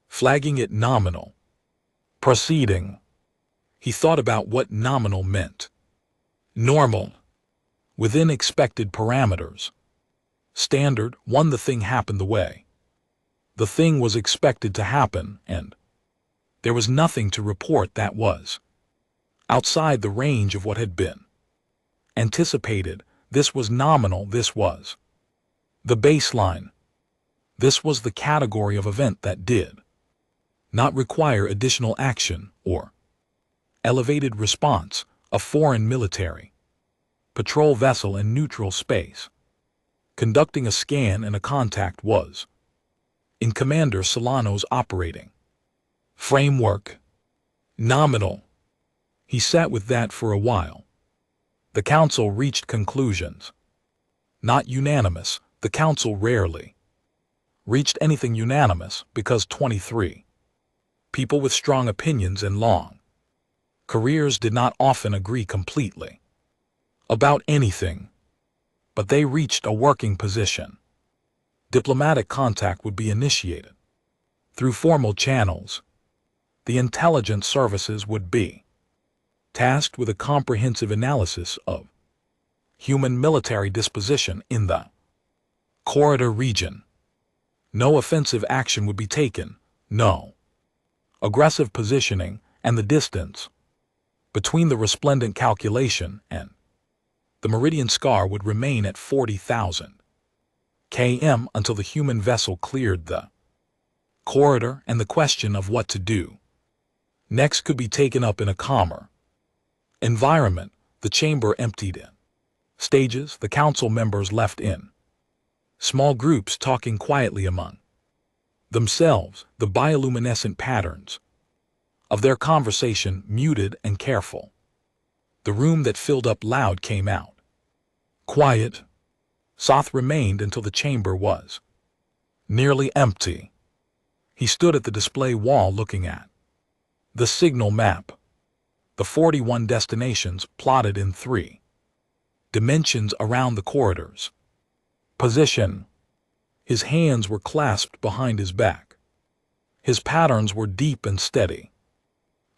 flagging it nominal proceeding. He thought about what nominal meant. Normal, within expected parameters. Standard, one, the thing happened the way the thing was expected to happen, and there was nothing to report that was outside the range of what had been anticipated. This was nominal. This was the baseline. This was the category of event that did not require additional action or elevated response. A foreign military patrol vessel in neutral space conducting a scan and a contact was in Commander Solano's operating framework. Nominal. He sat with that for a while. The council reached conclusions. Not unanimous, the council rarely reached anything unanimous because 23 people with strong opinions and long careers did not often agree completely about anything, but they reached a working position. Diplomatic contact would be initiated through formal channels. The intelligence services would be tasked with a comprehensive analysis of human military disposition in the corridor region. No offensive action would be taken, no aggressive positioning, and the distance between the resplendent calculation and the meridian scar would remain at 40,000 km until the human vessel cleared the corridor, and the question of what to do next could be taken up in a calmer environment. The chamber emptied in stages, the council members left in small groups talking quietly among themselves, the bioluminescent patterns of their conversation muted and careful. The room that filled up loud came out quiet. Soth remained until the chamber was nearly empty. He stood at the display wall looking at the signal map, the 41 destinations plotted in 3 dimensions around the corridors. Position. His hands were clasped behind his back. His patterns were deep and steady.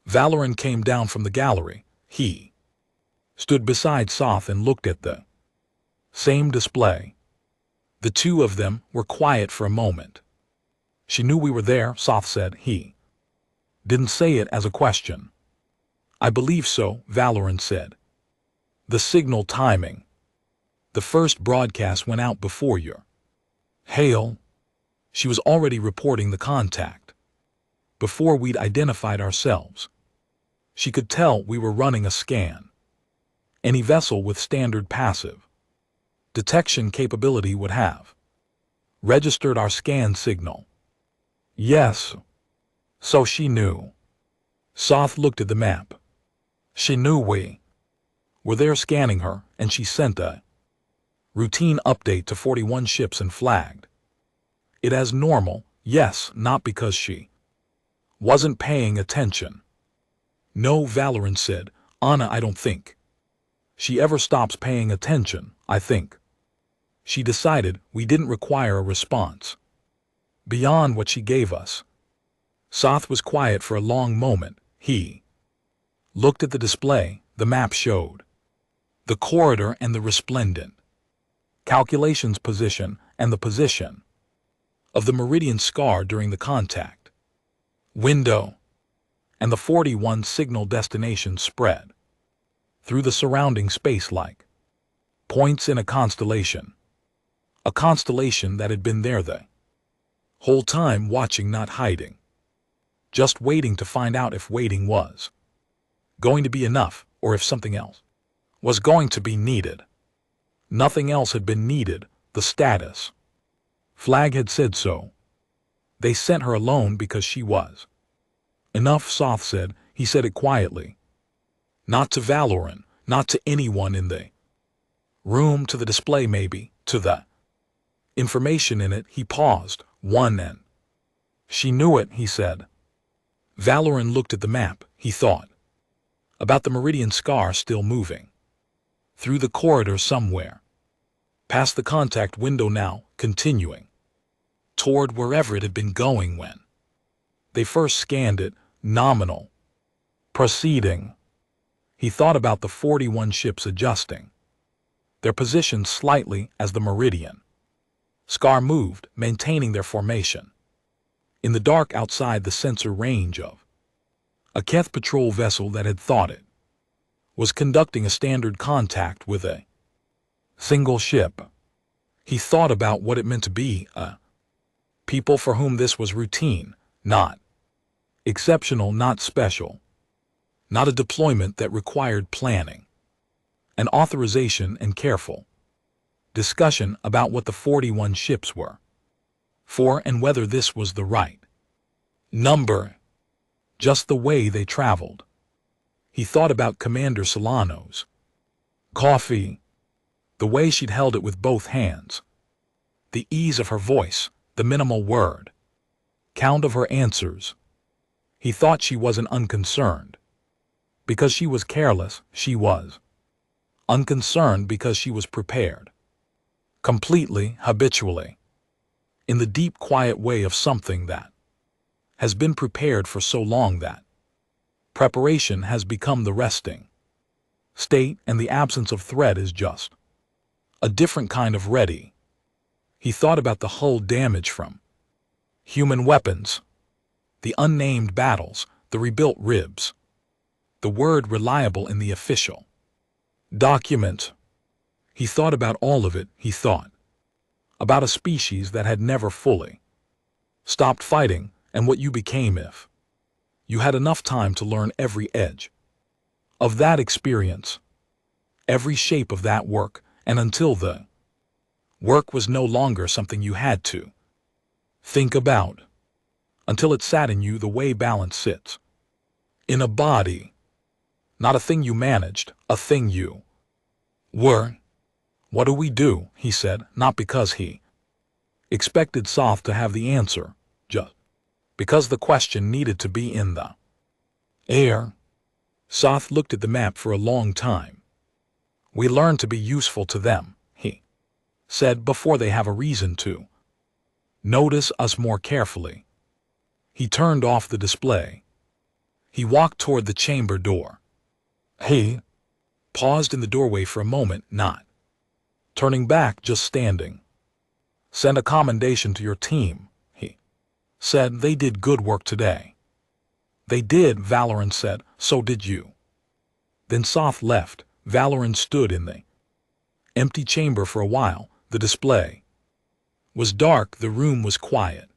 Valoran came down from the gallery. He stood beside Soth and looked at the same display. The two of them were quiet for a moment. She knew we were there, Soth said. He didn't say it as a question. I believe so, Valoran said. The signal timing. The first broadcast went out before your hail. She was already reporting the contact before we'd identified ourselves. She could tell we were running a scan. Any vessel with standard passive detection capability would have registered our scan signal. Yes. So she knew. Soth looked at the map. She knew we were there scanning her, and she sent a routine update to 41 ships and flagged it as normal. Yes, not because she wasn't paying attention. No, Valoran said. Anna, I don't think she ever stops paying attention. I think she decided we didn't require a response beyond what she gave us. Soth was quiet for a long moment. He looked at the display. The map showed the corridor and the resplendent calculations position and the position of the meridian scar during the contact window, and the 41 signal destinations spread through the surrounding space like points in a constellation that had been there the whole time, watching, not hiding, just waiting to find out if waiting was going to be enough or if something else was going to be needed. Nothing else had been needed. The status flag had said so. They sent her alone because she was enough, Soth said. He said it quietly. Not to Valoran, not to anyone in the room, to the display maybe, to the information in it. He paused. One, and she knew it, he said. Valoran looked at the map. He thought about the meridian scar still moving through the corridor somewhere, past the contact window now, continuing toward wherever it had been going when they first scanned it. Nominal. Proceeding. He thought about the 41 ships adjusting their positions slightly as the meridian scar moved, maintaining their formation in the dark outside the sensor range of a Keth patrol vessel that had thought it was conducting a standard contact with a single ship. He thought about what it meant to be a people for whom this was routine, not exceptional, not special, not a deployment that required planning and authorization and careful discussion about what the 41 ships were for and whether this was the right number, just the way they traveled. He thought about Commander Solano's coffee, The way she'd held it with both hands. The ease of her voice, the minimal word count of her answers. He thought she wasn't unconcerned. Because she was careless, she was. Unconcerned because she was prepared. Completely, habitually. In the deep, quiet way of something that has been prepared for so long that preparation has become the resting state, and the absence of threat is just a different kind of ready. He thought about the hull damage from human weapons, the unnamed battles, the rebuilt ribs, the word reliable in the official document. He thought about all of it. He thought about a species that had never fully stopped fighting, and what you became if you had enough time to learn every edge of that experience, every shape of that work, and until the work was no longer something you had to think about, until it sat in you the way balance sits in a body, not a thing you managed, a thing you were. What do we do? He said, not because he expected Soth to have the answer, just because the question needed to be in the air. Soth looked at the map for a long time. We learn to be useful to them, he said, before they have a reason to notice us more carefully. He turned off the display. He walked toward the chamber door. He paused in the doorway for a moment, not turning back, just standing. Send a commendation to your team, he said. They did good work today. They did, Valoran said. So did you. Then Soth left. Valoran stood in the empty chamber for a while. The display was dark. The room was quiet.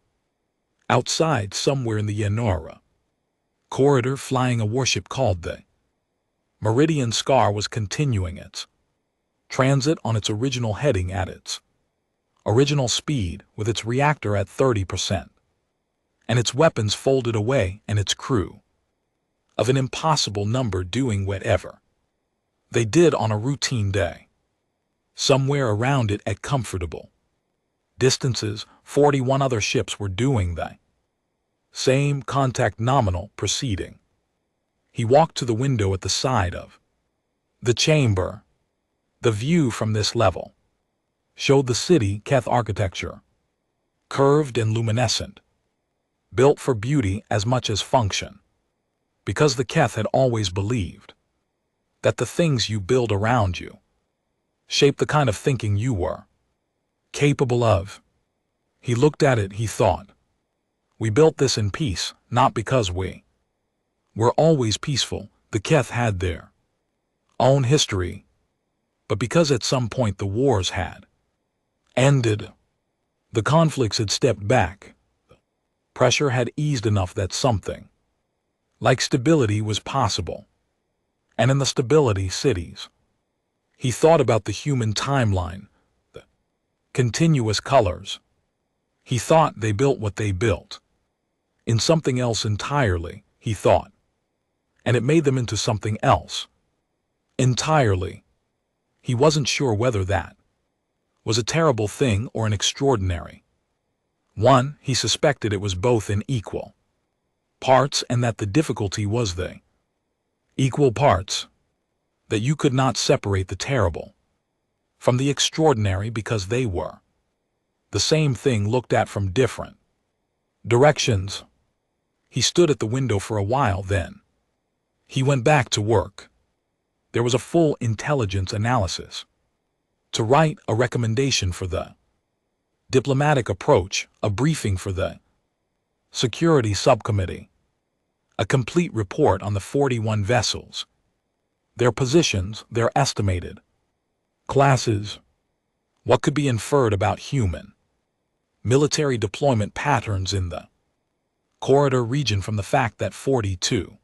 Outside, somewhere in the Yanora corridor, flying a warship called the Meridian Scar was continuing its transit on its original heading at its original speed, with its reactor at 30%, and its weapons folded away, and its crew of an impossible number doing whatever they did on a routine day. Somewhere around it at comfortable distances, 41 other ships were doing the same, contact nominal, proceeding. He walked to the window at the side of the chamber. The view from this level showed the city, Keth architecture, curved and luminescent, built for beauty as much as function, because the Keth had always believed that the things you build around you shape the kind of thinking you were capable of. He looked at it. He thought, we built this in peace, not because we were always peaceful. The Keth had their own history, but because at some point the wars had ended, the conflicts had stepped back, pressure had eased enough that something like stability was possible. And in the stability, cities. He thought about the human timeline, the continuous colors. He thought they built what they built in something else entirely, he thought, and it made them into something else entirely. He wasn't sure whether that was a terrible thing or an extraordinary one. He suspected it was both in equal parts, and that the difficulty was the equal parts, that you could not separate the terrible from the extraordinary because they were the same thing looked at from different directions. He stood at the window for a while, then he went back to work. There was a full intelligence analysis to write, a recommendation for the diplomatic approach, a briefing for the security subcommittee, a complete report on the 41 vessels, their positions, their estimated classes, what could be inferred about human military deployment patterns in the corridor region from the fact that 42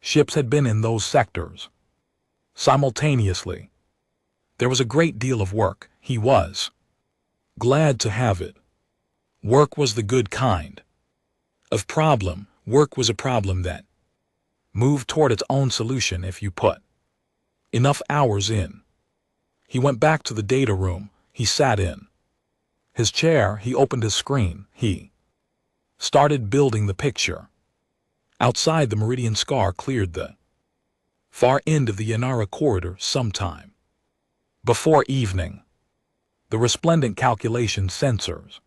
ships had been in those sectors simultaneously. There was a great deal of work. He was glad to have it. Work was the good kind of problem. Work was a problem that moved toward its own solution if you put enough hours in. He went back to the data room. He sat in his chair. He opened his screen. He started building the picture. Outside, the Meridian Scar cleared the far end of the Yanara corridor sometime before evening. The resplendent calculation sensors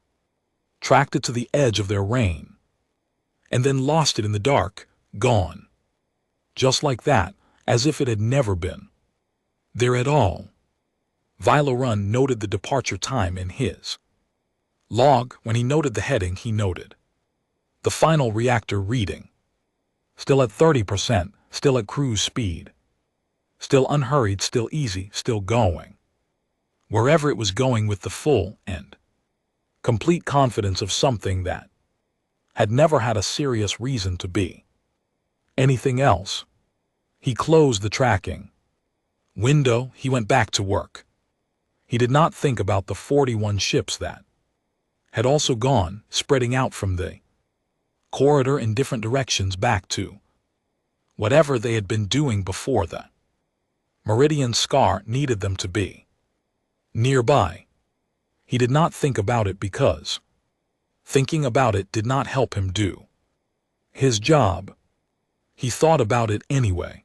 tracked it to the edge of their reign, and then lost it in the dark, gone. Just like that, as if it had never been there at all. Vilarun noted the departure time in his log. When he noted the heading, he noted the final reactor reading. Still at 30%, still at cruise speed. Still unhurried, still easy, still going wherever it was going with the full and complete confidence of something that had never had a serious reason to be anything else. He closed the tracking window. He went back to work. He did not think about the 41 ships that had also gone, spreading out from the corridor in different directions back to whatever they had been doing before the Meridian Scar needed them to be nearby. He did not think about it because thinking about it did not help him do his job. He thought about it anyway.